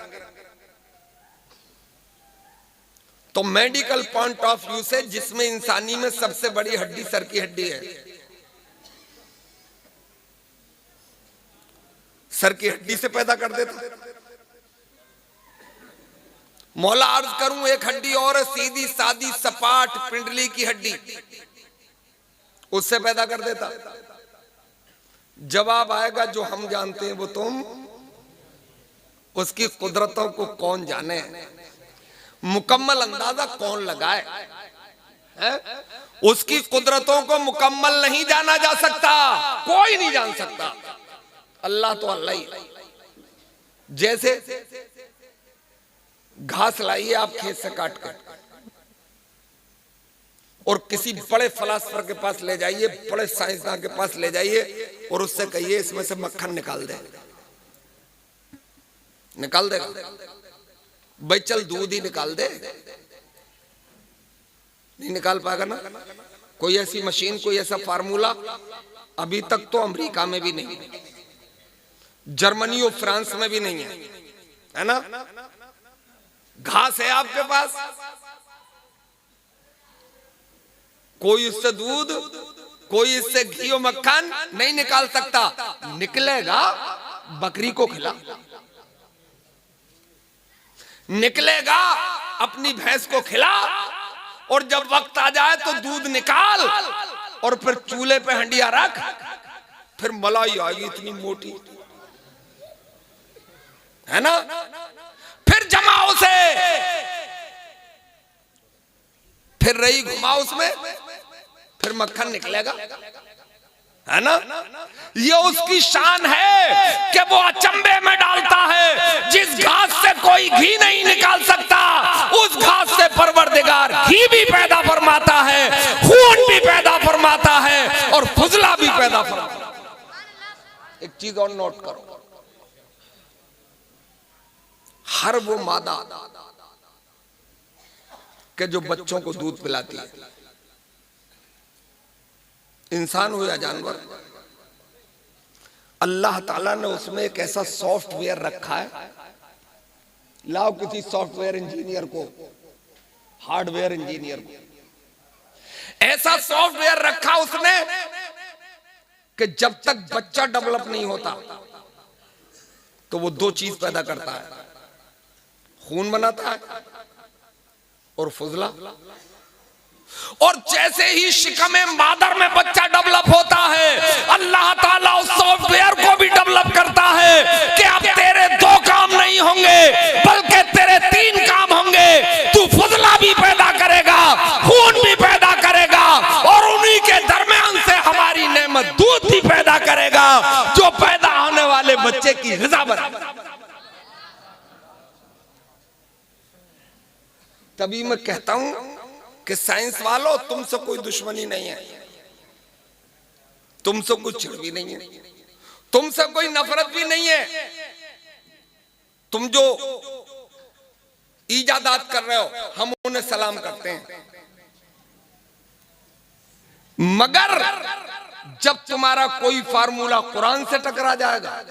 तो मेडिकल पॉइंट ऑफ व्यू से, जिसमें इंसानी में सबसे बड़ी हड्डी सर की हड्डी है, सर की हड्डी से पैदा कर देता। मौला अर्ज करूं, एक हड्डी और सीधी सादी सपाट पिंडली की हड्डी, उससे पैदा कर देता। जवाब आएगा जो हम जानते हैं वो तुम, उसकी कुदरतों को कौन जाने, मुकम्मल अंदाजा कौन लगाए है? उसकी कुदरतों को मुकम्मल नहीं जाना जा सकता, कोई नहीं जान सकता। अल्लाह तो अल्लाह ही। जैसे घास लाइए आप खेत से काट कर और किसी बड़े फलासफर के पास ले जाइए, बड़े साइंसदान के पास ले जाइए और उससे कहिए इसमें से मक्खन निकाल दे, निकाल देगा? भाई चल दूध ही निकाल दे, नहीं निकाल पाएगा ना। कोई ऐसी मशीन, कोई ऐसा फार्मूला अभी तक तो अमेरिका में भी नहीं, जर्मनी और फ्रांस में भी नहीं है ना। घास है आपके पास, कोई उससे दूध, कोई इससे घी और मक्खन नहीं निकाल सकता। निकलेगा बकरी को खिला, निकलेगा अपनी भैंस को खिला, और जब वक्त आ जाए तो दूध निकाल और फिर चूल्हे पे हंडिया रख, फिर मलाई आएगी इतनी मोटी, है ना। फिर जमाओ से, फिर रही घुमाओ उसमें, फिर मक्खन निकलेगा, है ना। ये उसकी शान है कि वो अचंभे में डालता है। जिस घास से कोई घी नहीं निकाल सकता, उस घास से परवरदिगार घी भी पैदा फरमाता है, खून भी पैदा फरमाता है, और फुजला भी पैदा फरमाता है। एक चीज और नोट करो, हर वो मादा के जो बच्चों को दूध पिलाती है, इंसान हो या जानवर, अल्लाह ताला ने उसमें एक ऐसा सॉफ्टवेयर रखा है, लाओ किसी सॉफ्टवेयर इंजीनियर को, हार्डवेयर इंजीनियर को, ऐसा सॉफ्टवेयर रखा उसने कि जब तक बच्चा डेवलप नहीं होता तो वो दो चीज पैदा करता है, खून बनाता है और फुजला। और जैसे ही शिकमे मादर में बच्चा डेवलप होता है, अल्लाह ताला उस सॉफ्टवेयर को भी डेवलप करता है कि अब तेरे दो काम नहीं होंगे बल्कि तेरे तीन काम होंगे। तू फुजला भी पैदा करेगा, खून भी पैदा करेगा, और उन्हीं के दरमियान से हमारी नेमत दूध भी पैदा करेगा, जो पैदा होने वाले बच्चे की ग़िज़ा बराबर। तभी मैं कहता हूं कि साइंस वालों, तुमसे कोई दुश्मनी नहीं है, तुमसे कुछ चिढ़ भी नहीं है, तुमसे कोई नफरत भी नहीं है। तुम जो इजादात कर रहे हो हम उन्हें सलाम करते हैं, मगर जब तुम्हारा कोई फार्मूला कुरान से टकरा जाएगा,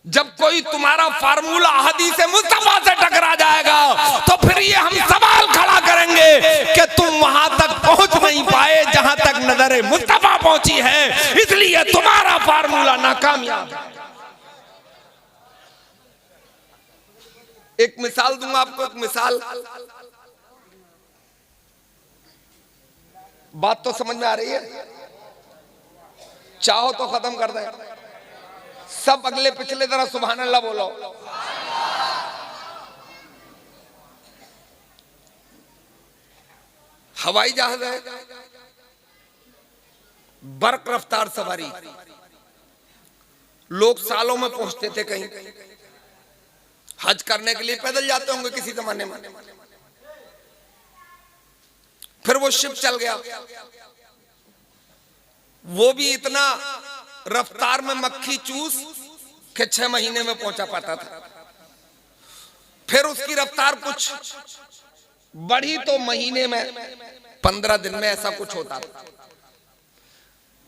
जब कोई तुम्हारा फार्मूला हदीस मुस्तफा से टकरा जाएगा, तो फिर ये हम सवाल खड़ा करेंगे कि तुम वहां तक पहुंच नहीं पाए जहां तक नजर मुस्तफा पहुंची है, इसलिए तुम्हारा फार्मूला नाकामयाब है। एक मिसाल दूंगा आपको, एक मिसाल, बात तो समझ में आ रही है? चाहो तो खत्म कर दें सब, अगले पिछले तरह सुभान अल्लाह बोलो। हवाई जहाज है, बर्क रफ्तार सवारी, लोग सालों में पहुंचते थे कहीं, हज करने के लिए पैदल जाते होंगे किसी जमाने में, फिर वो शिप चल गया, वो भी इतना रफ्तार में मक्खी चूस के 6 महीने में पहुंचा पाता था, फिर उसकी रफ्तार कुछ बढ़ी तो महीने में 15 दिन में ऐसा कुछ होता था।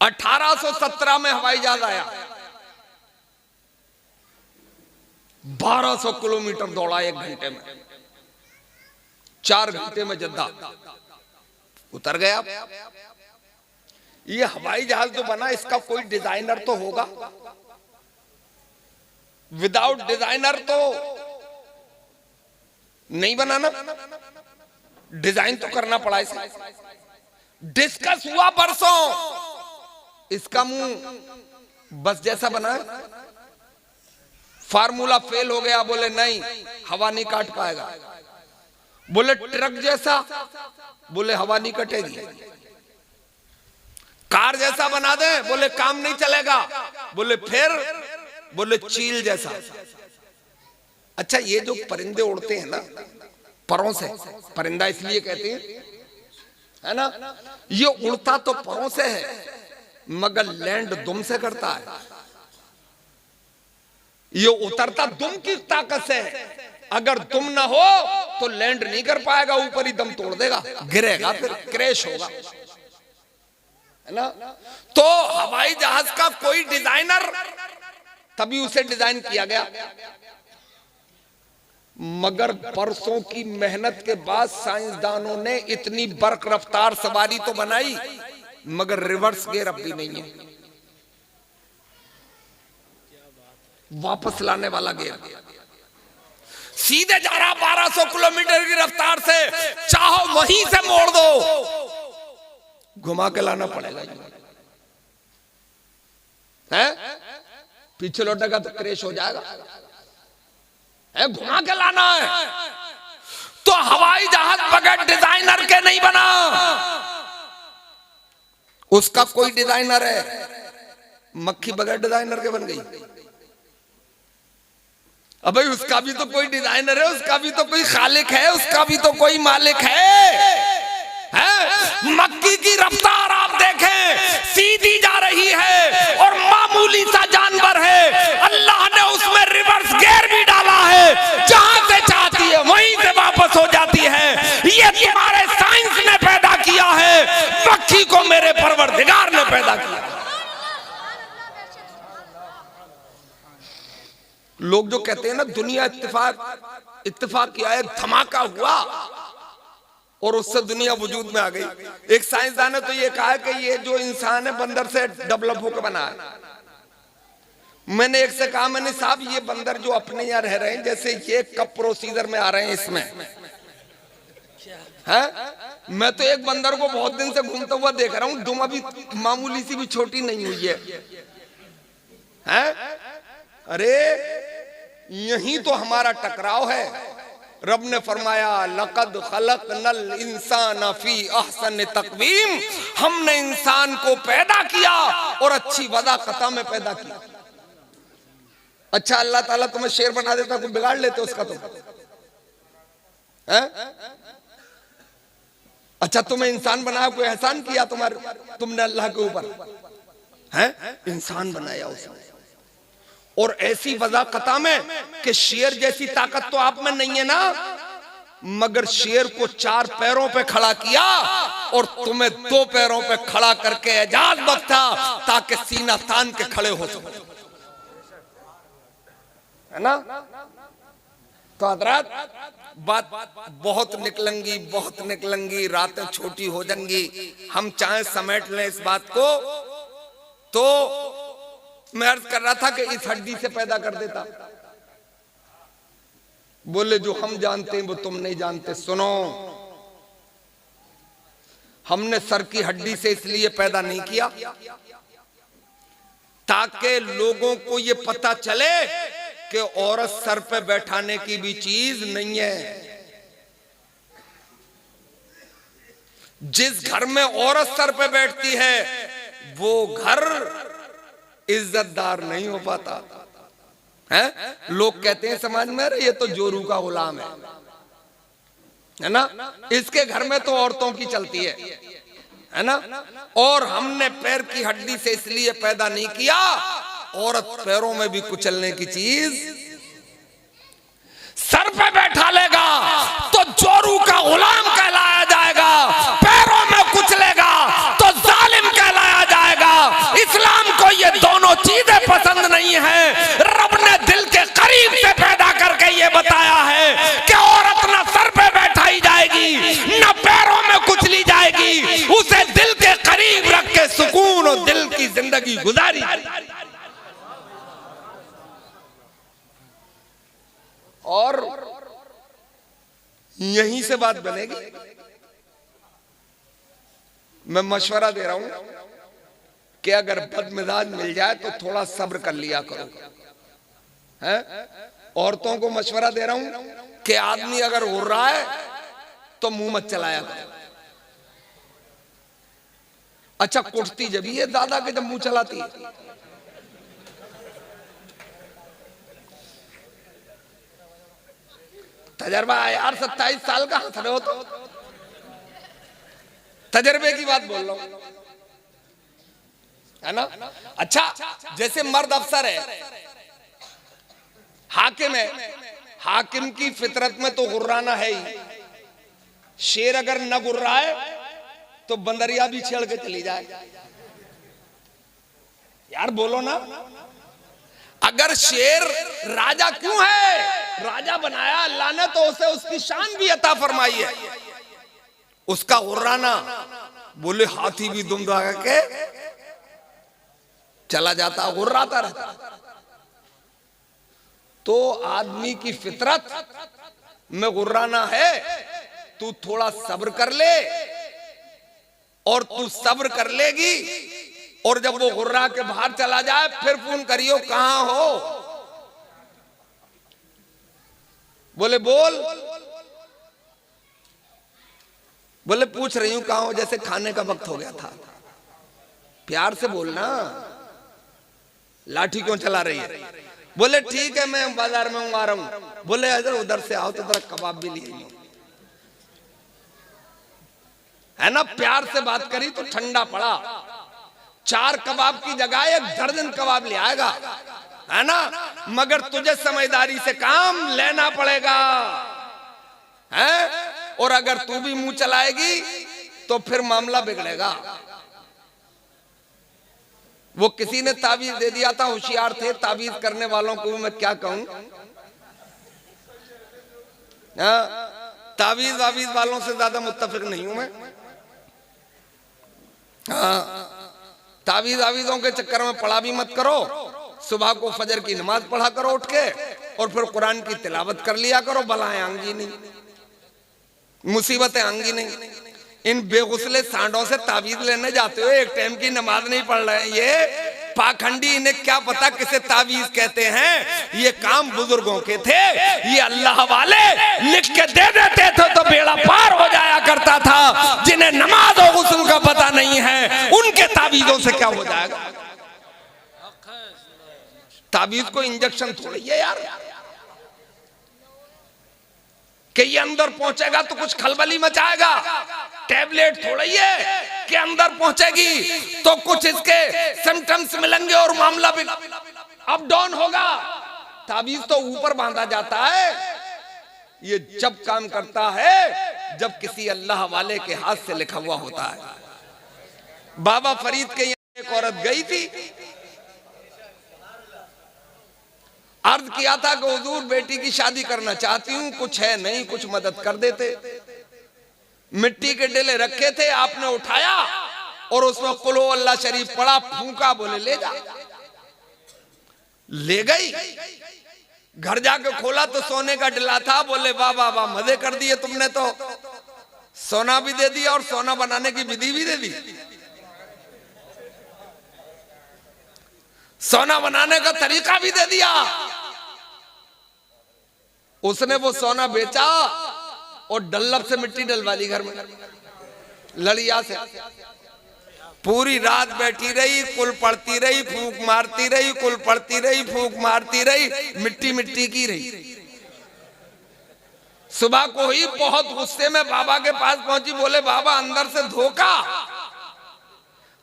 1817 में हवाई जहाज आया, 1200 किलोमीटर दौड़ा 1 घंटे में, 4 घंटे में जद्दा उतर गया। ये हवाई जहाज जो बना, इसका कोई डिजाइनर तो होगा, विदाउट डिजाइनर तो नहीं बनाना, डिजाइन तो करना पड़ा इसे। डिस्कस हुआ परसों, इसका मुंह बस जैसा बना है, फार्मूला फेल हो गया, बोले नहीं हवा नहीं काट पाएगा। बोले ट्रक जैसा, बोले हवा नहीं कटेगी। कार जैसा बना दे, बोले काम नहीं चलेगा। बोले फिर, बोले चील जैसा। अच्छा, ये जो परिंदे उड़ते हैं ना परों से, परिंदा इसलिए कहते हैं है ना, ये उड़ता तो परों से है मगर लैंड दुम से करता है। ये उतरता दुम की ताकत से है, अगर दुम ना हो तो लैंड नहीं कर पाएगा, ऊपर ही दम तोड़ देगा, गिरेगा, फिर क्रैश होगा, है ना। तो हवाई जहाज का कोई डिजाइनर, तभी उसे डिजाइन किया गया, मगर बरसों की मेहनत के बाद साइंसदानों ने इतनी बर्क रफ्तार सवारी तो बनाई, मगर रिवर्स गियर अब भी नहीं है, वापस लाने वाला गियर। सीधे जा रहा 1200 किलोमीटर की रफ्तार से, चाहो वहीं से मोड़ दो, घुमा के लाना पड़ेगा, है पीछे लौटेगा तो क्रैश हो जाएगा, है घुमा के लाना है। तो हवाई जहाज बगैर डिजाइनर के नहीं बना, उसका कोई डिजाइनर है, मक्खी बगैर डिजाइनर के बन गई। अब भाई उसका भी तो कोई डिजाइनर है, उसका भी तो कोई खालिक है, उसका भी तो कोई मालिक है। मक्खी की रफ्तार आप देखें, सीधी जा रही है और मामूली सा जानवर है, अल्लाह ने उसमें रिवर्स गियर भी डाला है, जहां से चाहती है वहीं से वापस हो जाती है। ये तुम्हारे साइंस ने पैदा किया है, मक्खी को मेरे परवरदिगार ने पैदा किया। लोग जो कहते हैं ना दुनिया इत्तेफाक किया है, धमाका हुआ और उससे दुनिया वजूद में आ गई। एक साइंसदान ने तो ये कहा कि ये जो इंसान है बंदर से डेवलप होकर बना है। मैंने एक से कहा, मैंने साहब ये बंदर जो अपने यहाँ रह रहे हैं, जैसे ये कब प्रोसीजर में आ रहे हैं इसमें है? मैं तो एक बंदर को बहुत दिन से घूमता हुआ देख रहा हूं, दुम अभी मामूली सी भी छोटी नहीं हुई है? अरे यही तो हमारा टकराव है। रब ने फरमाया लक़द ख़लक़नल इंसान फी अहसन तक़वीम, हमने इंसान को पैदा किया और अच्छी वज़ाक़त में पैदा किया। अच्छा अल्लाह ताला तुम्हें शेर बना देता, तुम बिगाड़ लेते उसका तुम है? अच्छा तुम्हें इंसान बनाया, कोई एहसान किया तुमने अल्लाह के ऊपर है? इंसान बनाया उसने और ऐसी वज़ाक़त में कि शेर जैसी ताकत तो आप में नहीं है ना, मगर शेर को 4 पैरों पे खड़ा किया और तुम्हें 2 पैरों पे खड़ा करके एजाज बख्शा ताकि सीना तान के खड़े हो सको, है ना? तो हज़रात बात बहुत निकलेंगी, रातें छोटी हो जाएंगी। हम चाहे समेट लें इस बात को, तो मैं अर्ज कर रहा था कि इस हड्डी से पैदा कर देता। बोले जो हम जानते हैं वो तुम नहीं जानते। सुनो, हमने सर की हड्डी से इसलिए पैदा नहीं किया ताकि लोगों को ये पता चले कि औरत सर पे बैठाने की भी चीज नहीं है। जिस घर में औरत सर पे बैठती है वो घर इज्जतदार नहीं हो पाता है? लोग कहते हैं समाज में, अरे ये तो जोरू का गुलाम है ना, इसके घर में तो औरतों की चलती है ना? और हमने पैर की हड्डी से इसलिए पैदा नहीं किया, औरत पैरों में भी कुचलने की चीज सर पे बैठा लेगा तो जोरू का गुलाम कहलाया जाएगा, पैरों में कुचलेगा तो जालिम कहलाया जाएगा। इस्लाम को ये दोनों चीजें पसंद नहीं है। रब ने दिल के करीब से पैदा करके ये बताया है कि औरत ना सर पे बैठाई जाएगी ना पैरों में कुचली जाएगी, उसे दिल के करीब रख के सुकून और दिल की जिंदगी गुजारी। और यहीं से बात बनेगी। मैं मशवरा दे रहा हूं कि अगर बदमिजाज मिल जाए तो थोड़ा सब्र कर लिया करो, है? औरतों को मशवरा दे रहा हूं कि आदमी अगर उड़ रहा है तो मुंह मत चलाया करो। अच्छा कुटती जब ये दादा के जब मुंह चलाती है, तजर्बा है यार, 27 साल का हंस रहे हो तो तजर्बे की बात बोल रहा हूं, है ना? अच्छा जैसे मर्द अफसर है, हाकिम है, हाकिम की फितरत में तो गुर्राना है ही। शेर अगर न गुर्रा है तो बंदरिया भी छेड़ के चली जाए। यार बोलो ना, अगर शेर राजा क्यों है? राजा बनाया अल्लाह ने तो उसे उसकी शान भी अता फरमाई है। उसका गुर्राना, बोले हाथी भी दुम दगा के चला जाता, गुर्राता रहता। तो आदमी की फितरत में गुर्राना है। तू थोड़ा सब्र कर ले, और तू सब्र कर लेगी और जब वो गुर्रा के बाहर चला जाए फिर फोन करियो कहां हो। बोले बोल, बोले पूछ रही हूं कहां हो, जैसे खाने का वक्त हो गया था। प्यार से बोलना, लाठी क्यों चला रही है? बोले ठीक है मैं बाजार में हूं, आ रहा हूं। बोले अगर उधर से आओ तो जरा कबाब भी लिए, है ना? प्यार से बात करी तो ठंडा पड़ा, 4 कबाब की जगह 1 दर्जन कबाब ले आएगा, है ना? मगर तुझे समझदारी से काम लेना पड़ेगा, है? और अगर तू भी मुंह चलाएगी तो फिर मामला बिगड़ेगा। वो किसी ने ताबीज दे दिया था, होशियार थे ताबीज करने वालों को मैं क्या कहूं। ताबीज वाबीज वालों से ज्यादा मुत्तफिक नहीं हूं मैं। ताबीज वाबीजों के चक्कर में पढ़ा भी मत करो। सुबह को फजर की नमाज पढ़ा करो उठ के, और फिर कुरान की तिलावत कर लिया करो। बलाएं आएंगी नहीं, मुसीबतें आएंगी नहीं। इन बेगुसले सांडों से ताबीज लेने जाते हो, एक टाइम की नमाज नहीं पढ़ रहे हैं। ये पाखंडी, इन्हें क्या पता किसे ताबीज कहते हैं। ये काम बुजुर्गों के थे, ये अल्लाह वाले लिख के दे देते थे तो बेड़ा पार हो जाया करता था। जिन्हें नमाज और गुस्ल का पता नहीं है, उनके ताबीजों से क्या हो जाएगा। ताबीज को इंजेक्शन थोड़ी है यार कि ये अंदर पहुंचेगा तो कुछ खलबली मचाएगा। टैबलेट थोड़ा ही है कि अंदर पहुंचेगी तो कुछ इसके सिम्टम्स मिलेंगे और मामला भी अप डाउन होगा। ताबीज तो ऊपर बांधा जाता है। ये जब काम करता है जब किसी अल्लाह वाले के हाथ से लिखा हुआ होता है। बाबा फरीद के यहाँ एक औरत गई थी, अर्ज किया था कि हुजूर बेटी की शादी करना चाहती हूं, कुछ है नहीं, कुछ मदद कर देते। मिट्टी के डेले रखे थे, आपने उठाया और उसमें कुल हु अल्लाह शरीफ पड़ा, फूंका, बोले ले जा। ले गई, घर जाके खोला तो सोने का डिला था। बोले वाह वाह वाह, मजे कर दिए तुमने तो, सोना भी दे दिया और सोना बनाने की विधि भी दे दी। सोना बनाने का तरीका भी दे दिया। उसने वो सोना बेचा और डल्लब से मिट्टी डलवा ली घर में, लड़िया से। पूरी रात बैठी रही, कुल पड़ती रही, फूंक मारती रही, कुल पड़ती रही, फूंक मारती रही, मिट्टी मिट्टी की रही। सुबह को ही बहुत गुस्से में बाबा के पास पहुंची। बोले बाबा अंदर से धोखा।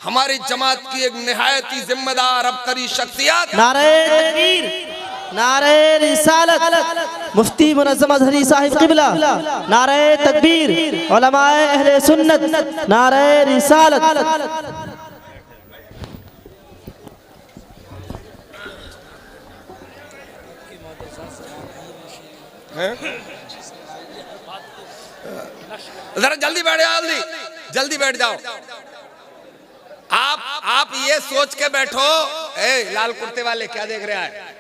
हमारी जमात की एक निहायत ही जिम्मेदार अबतरी शख्सियत, नारे तकबीर, नारे रिसालत, मुफ्ती मुनज़्ज़म अज़हरी साहिब क़िबला, नारे तकबीर, उलमाए अहले सुन्नत, नारे रिसालत। जरा जल्दी बैठ जाओ, जल्दी बैठ जाओ। आप ये सोच के बैठो, ए लाल कुर्ते वाले क्या देख रहा है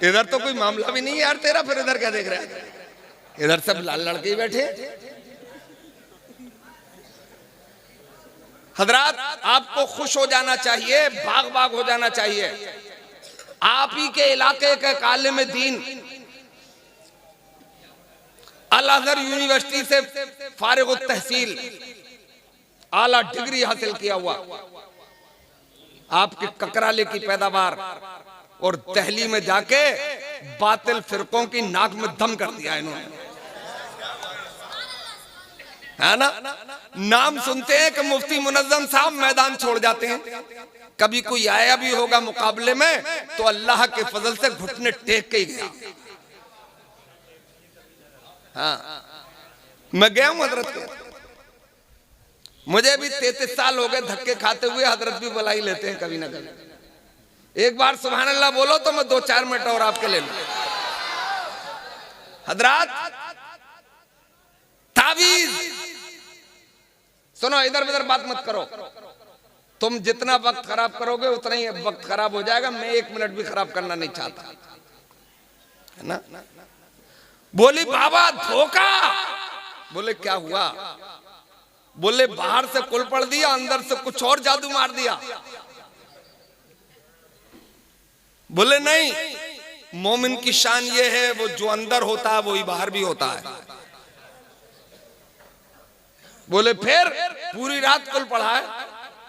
इधर? तो कोई मामला भी नहीं है यार तेरा, फिर इधर क्या देख रहा है? इधर सब लाल लड़के ही बैठे। हजरात, आपको खुश हो जाना चाहिए, बाग बाग हो जाना चाहिए। आप ही के इलाके के आलिम दीन, अल अज़हर यूनिवर्सिटी से फारिग तहसील, आला डिग्री हासिल किया हुआ, आपके ककराले की पैदावार, और दहली में जाके बातिल फिरकों की नाक में दम कर दिया इन्होंने, है ना। नाम सुनते हैं कि मुफ्ती मुनज़्ज़म साहब, मैदान छोड़ जाते हैं। कभी कोई आया भी होगा मुकाबले में तो अल्लाह के फजल से घुटने टेक के ही गया। हाँ, मैं गया हूं हजरत के, मुझे भी 33 साल हो गए धक्के खाते हुए। हजरत भी बुला ही लेते हैं कभी ना कभी। एक बार सुभान अल्लाह बोलो तो मैं 2-4 मिनट और आपके ले लूं। हजरात, तावीज सुनो, इधर उधर बात मत करो। तुम जितना वक्त खराब करोगे उतना ही वक्त खराब हो जाएगा। मैं 1 मिनट भी खराब करना नहीं चाहता, है ना। बोली बाबा धोखा। बोले क्या हुआ? बोले बाहर से कुल पड़ दिया, अंदर से कुछ और जादू मार दिया। बोले नहीं, मोमिन की शान ये है, वो जो अंदर होता है वही बाहर भी होता है। बोले फिर पूरी रात कुल पढ़ा है?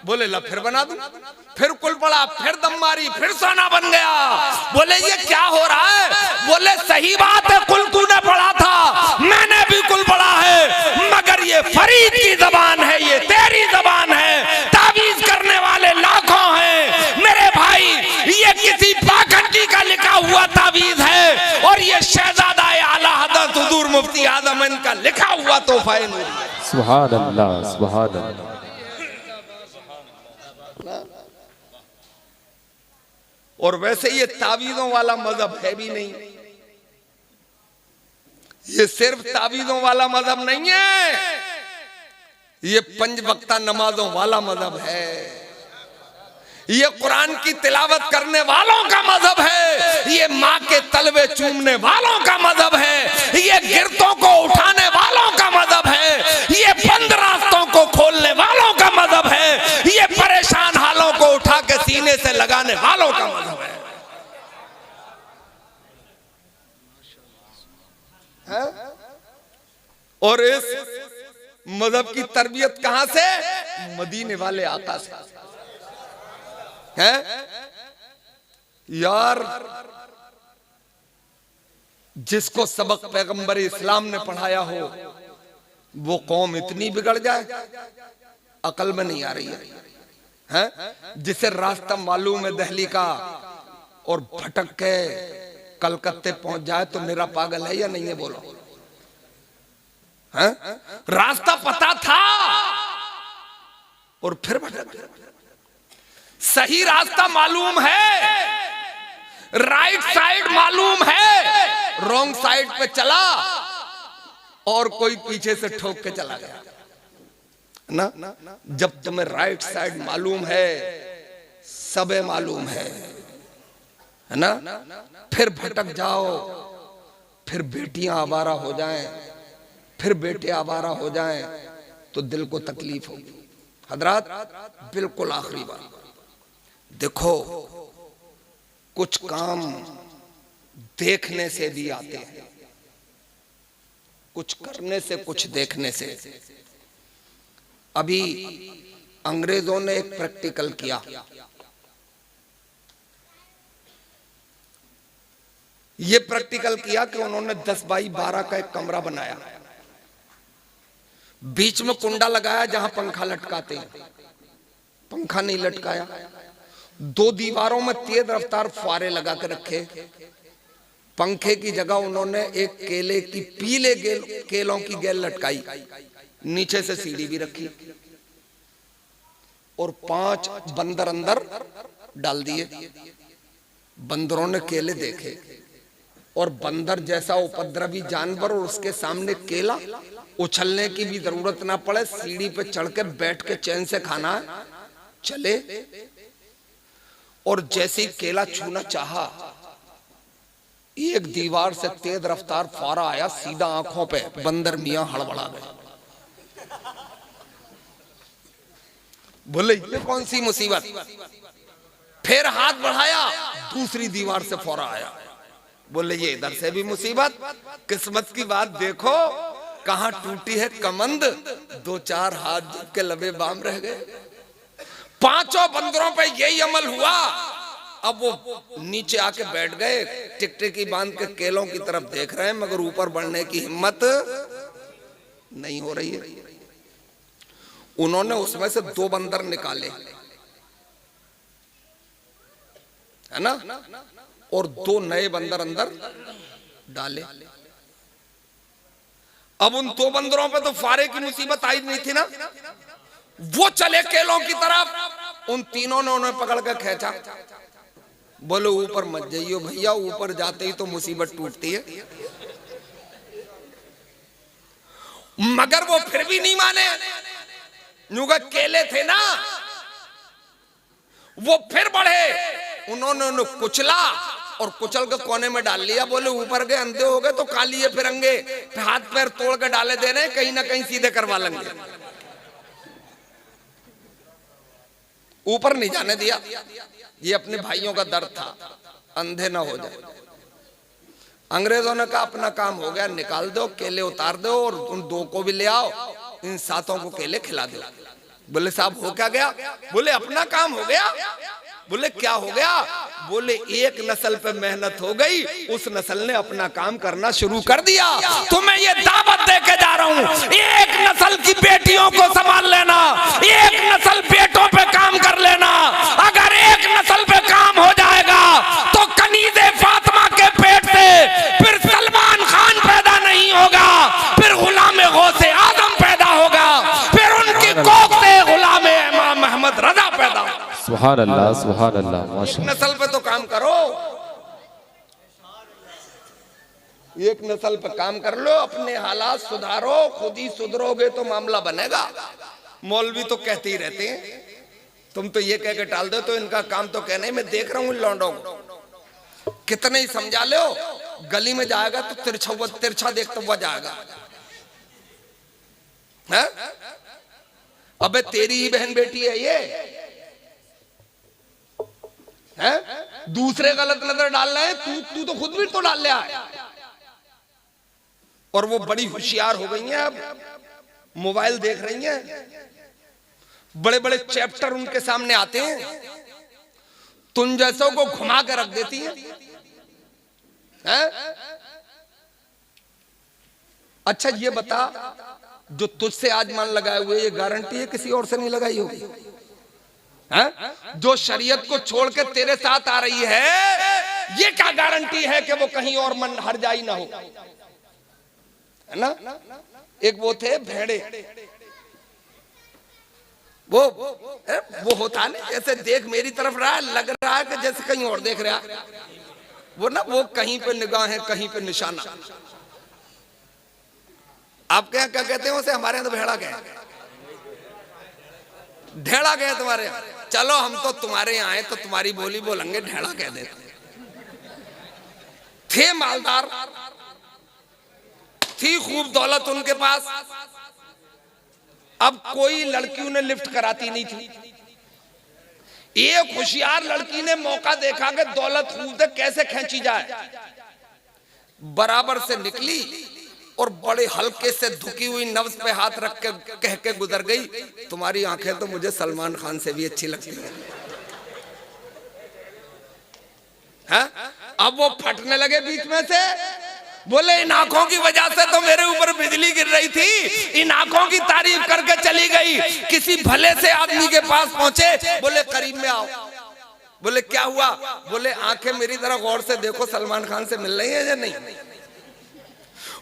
बोले ला फिर बना दूं। फिर कुल पड़ा, फिर दम मारी, फिर सोना बन गया। बोले ये क्या हो रहा है? बोले सही बात है, कुल तूने पढ़ा था, मैंने भी कुल पढ़ा है, मगर ये फरीद की जबान है, ये तेरी जबान है। तावीज करने वाले लाखों हैं मेरे भाई, ये किसी पाखंडी का लिखा हुआ तावीज है, और ये शहजादा आला हज़रत हुजूर मुफ्ती आज़म इनका लिखा हुआ तोहफा नूरी। सुभान अल्लाह, सुभान अल्लाह। और वैसे ये तावीज़ों वाला मजहब है भी नहीं, ये सिर्फ तावीज़ों वाला मजहब नहीं है, ये 5 वक्ता नमाजों वाला मजहब है, ये कुरान की तिलावत करने वालों का मजहब है, ये माँ के तलवे चूमने वालों का मजहब है, ये गिरतों को उठाने वालों का मजहब है, ये बंद रास्तों को खोलने वालों का मजहब है, ये परेशान हालों को उठा के सीने से लगाने वालों का मजहब है। और इस मजहब की तरबियत कहां से? मदीने वाले आका से है यार। जिसको सबक पैगंबर इस्लाम ने पढ़ाया हो वो कौम इतनी बिगड़ जाए, अकल में नहीं आ रही है। जिसे रास्ता मालूम है दिल्ली का और भटक के कलकत्ते पहुंच जाए तो मेरा पागल है या नहीं है? बोलो। रास्ता पता था और फिर भटक। सही रास्ता मालूम है, राइट साइड मालूम है, रॉन्ग साइड पे चला और कोई पीछे से ठोक के चला गया ना। जब तुम्हें राइट साइड मालूम है, सबे मालूम है ना, फिर भटक जाओ, फिर बेटियां आवारा हो जाएं, फिर बेटे आवारा हो जाएं तो दिल को तकलीफ होगी। हजरात बिल्कुल आखिरी बात देखो, कुछ काम देखने से भी आते हैं, कुछ करने से, कुछ देखने से। अभी अंग्रेजों ने एक प्रैक्टिकल किया, ये प्रैक्टिकल किया कि उन्होंने 10 बाई 12 का एक कमरा बनाया, बीच में कुंडा लगाया जहां पंखा लटकाते हैं, पंखा नहीं लटकाया। 2 दीवारों में तेज रफ्तार फुआरे लगा के रखे, पंखे की जगह उन्होंने एक केले की पीले केलों की गेल लटकाई, नीचे से सीढ़ी भी रखी और 5 बंदर अंदर डाल दिए। बंदरों ने केले देखे और बंदर जैसा उपद्रवी जानवर और उसके सामने केला, उछलने की भी जरूरत ना पड़े, सीढ़ी पे चढ़ के बैठ के चैन से खाना है, चले। और जैसे ही केला छूना चाहा, एक दीवार से तेज रफ्तार फुआरा आया, सीधा आंखों पे। बंदर मियां हड़बड़ा गए, बोले ये कौन सी मुसीबत। फिर हाथ बढ़ाया, दूसरी दीवार से फुआरा आया, बोले ये इधर से भी मुसीबत। किस्मत की बात देखो, कहां टूटी है कमंद, 2-4 हाथ के लबे बाम रह गए। 5 बंदरों पे यही अमल हुआ। अब वो नीचे आके बैठ गए, टिकटिकी बांध के केलों की तरफ देख रहे हैं, मगर ऊपर बढ़ने की हिम्मत नहीं हो रही है। उन्होंने उसमें से 2 बंदर निकाले, है ना, और 2 नए बंदर अंदर डाले। अब उन 2 बंदरों पे तो फारे की मुसीबत आई नहीं थी ना, वो चले केलों की तरफ। उन तीनों ने उन्हें पकड़ कर खींचा, बोलो ऊपर मत जाइयो भैया, ऊपर जाते ही तो मुसीबत टूटती है। मगर वो फिर भी नहीं माने, नुगा केले थे ना, वो फिर बढ़े। उन्होंने उन्हें कुचला और कुचल के कोने में डाल लिया। बोले ऊपर गए, अंधे हो गए तो कालिए फिरंगे, हाथ पैर तोड़ के डाले दे रहे, कहीं ना कहीं सीधे करवा लेंगे। ऊपर नहीं जाने दिया, ये अपने भाइयों का दर्द था, अंधे ना हो जाए। अंग्रेजों ने कहा अपना काम हो गया, निकाल दो, केले उतार दो और उन 2 को भी ले आओ, इन 7 को केले खिला दो। बोले साहब हो क्या गया? बोले अपना काम हो गया। बोले क्या हो गया? बोले एक नस्ल पे मेहनत हो गई, उस नस्ल ने अपना काम करना शुरू कर दिया। तुम्हें ये दावत दे के जा रहा हूँ, एक नस्ल की बेटियों को संभाल लेना, एक नस्ल बेटों पे काम कर लेना। अगर एक नस्ल पे काम हो जाएगा तो कनीज़े फातिमा के पेट से फिर सलमान खान पैदा नहीं होगा, फिर गुलाम गौसे आजम पैदा होगा, फिर उनकी कोख से गुलाम इमाम अहमद रजा पैदा होगा। सुभान अल्लाह, सुभान अल्लाह, माशाअल्लाह। नस्ल पे तो काम एक नस्ल पे काम कर लो, अपने हालात सुधारो, खुद ही सुधरोगे तो मामला बनेगा। मौलवी तो कहते ही रहते हैं, तुम तो ये कह के टाल दो, तो इनका काम तो कहने। मैं देख रहा हूं लौंडों को, कितने ही समझा लो, गली में जाएगा तो तिरछा देखता हुआ जाएगा। है? अबे तेरी ही बहन बेटी है ये, है? दूसरे गलत नजर डाल रहे हैं, तू तो खुद भी तो डाल लिया है। और वो बड़ी होशियार हो गई हैं, अब मोबाइल देख रही हैं, बड़े बड़े चैप्टर उनके सामने आते हैं, तुम जैसों को घुमा के रख देती हैं। अच्छा ये बता, जो तुझसे आज मन लगाए हुए, ये गारंटी है किसी और से नहीं लगाई होगी? जो शरीयत को छोड़ के तेरे साथ आ रही है, ये क्या गारंटी है कि वो कहीं और मन हर जाई ना हो? है ना? एक वो थे भेड़े, वो होता नहीं, जैसे देख मेरी तरफ रहा है, लग रहा है कि जैसे कहीं और देख रहा है। वो ना, वो कहीं पे निगाह है, कहीं पे निशाना। आपके यहाँ क्या कहते हैं उसे? हमारे यहाँ तो भेड़ा गए, ढेड़ा गए तुम्हारे यहाँ। चलो हम तो तुम्हारे यहाँ आए तो तुम्हारी बोली बोलेंगे, ढेड़ा कह देते। थे मालदार, थी खूब दौलत उनके पास, अब कोई लड़की उन्हें लिफ्ट कराती नहीं थी। एक होशियार लड़की ने मौका देखा कि दौलत खूब है, कैसे खींची जाए, बराबर से निकली और बड़े हल्के से धुकी हुई नब्ज पे हाथ रख के कह के गुजर गई, तुम्हारी आंखें तो मुझे सलमान खान से भी अच्छी लगती हैं। अब वो फटने लगे बीच में से, बोले इन आंखों की वजह से तो मेरे ऊपर बिजली गिर रही थी, इन आंखों की तारीफ करके चली गई। किसी भले से आदमी के पास पहुंचे, बोले करीब में आओ। बोले क्या हुआ? बोले आंखें मेरी तरफ गौर से देखो, सलमान खान से मिल रही है या नहीं?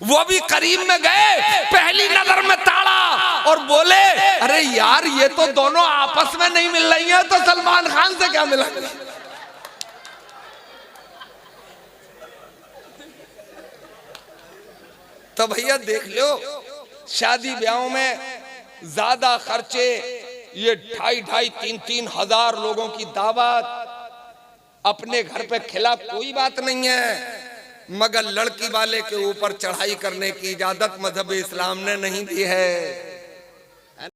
वो भी करीब में गए, पहली नजर में ताड़ा और बोले अरे यार, ये तो दोनों आपस में नहीं मिल रही हैं, तो सलमान खान से क्या मिला? तो भैया देख लो, शादी ब्याहों में ज्यादा खर्चे, ये 2,500-3,000 हजार लोगों की दावत, अपने घर पे खिला कोई बात नहीं है, मगर लड़की वाले के ऊपर चढ़ाई करने की इजाजत मजहब इस्लाम ने नहीं दी है।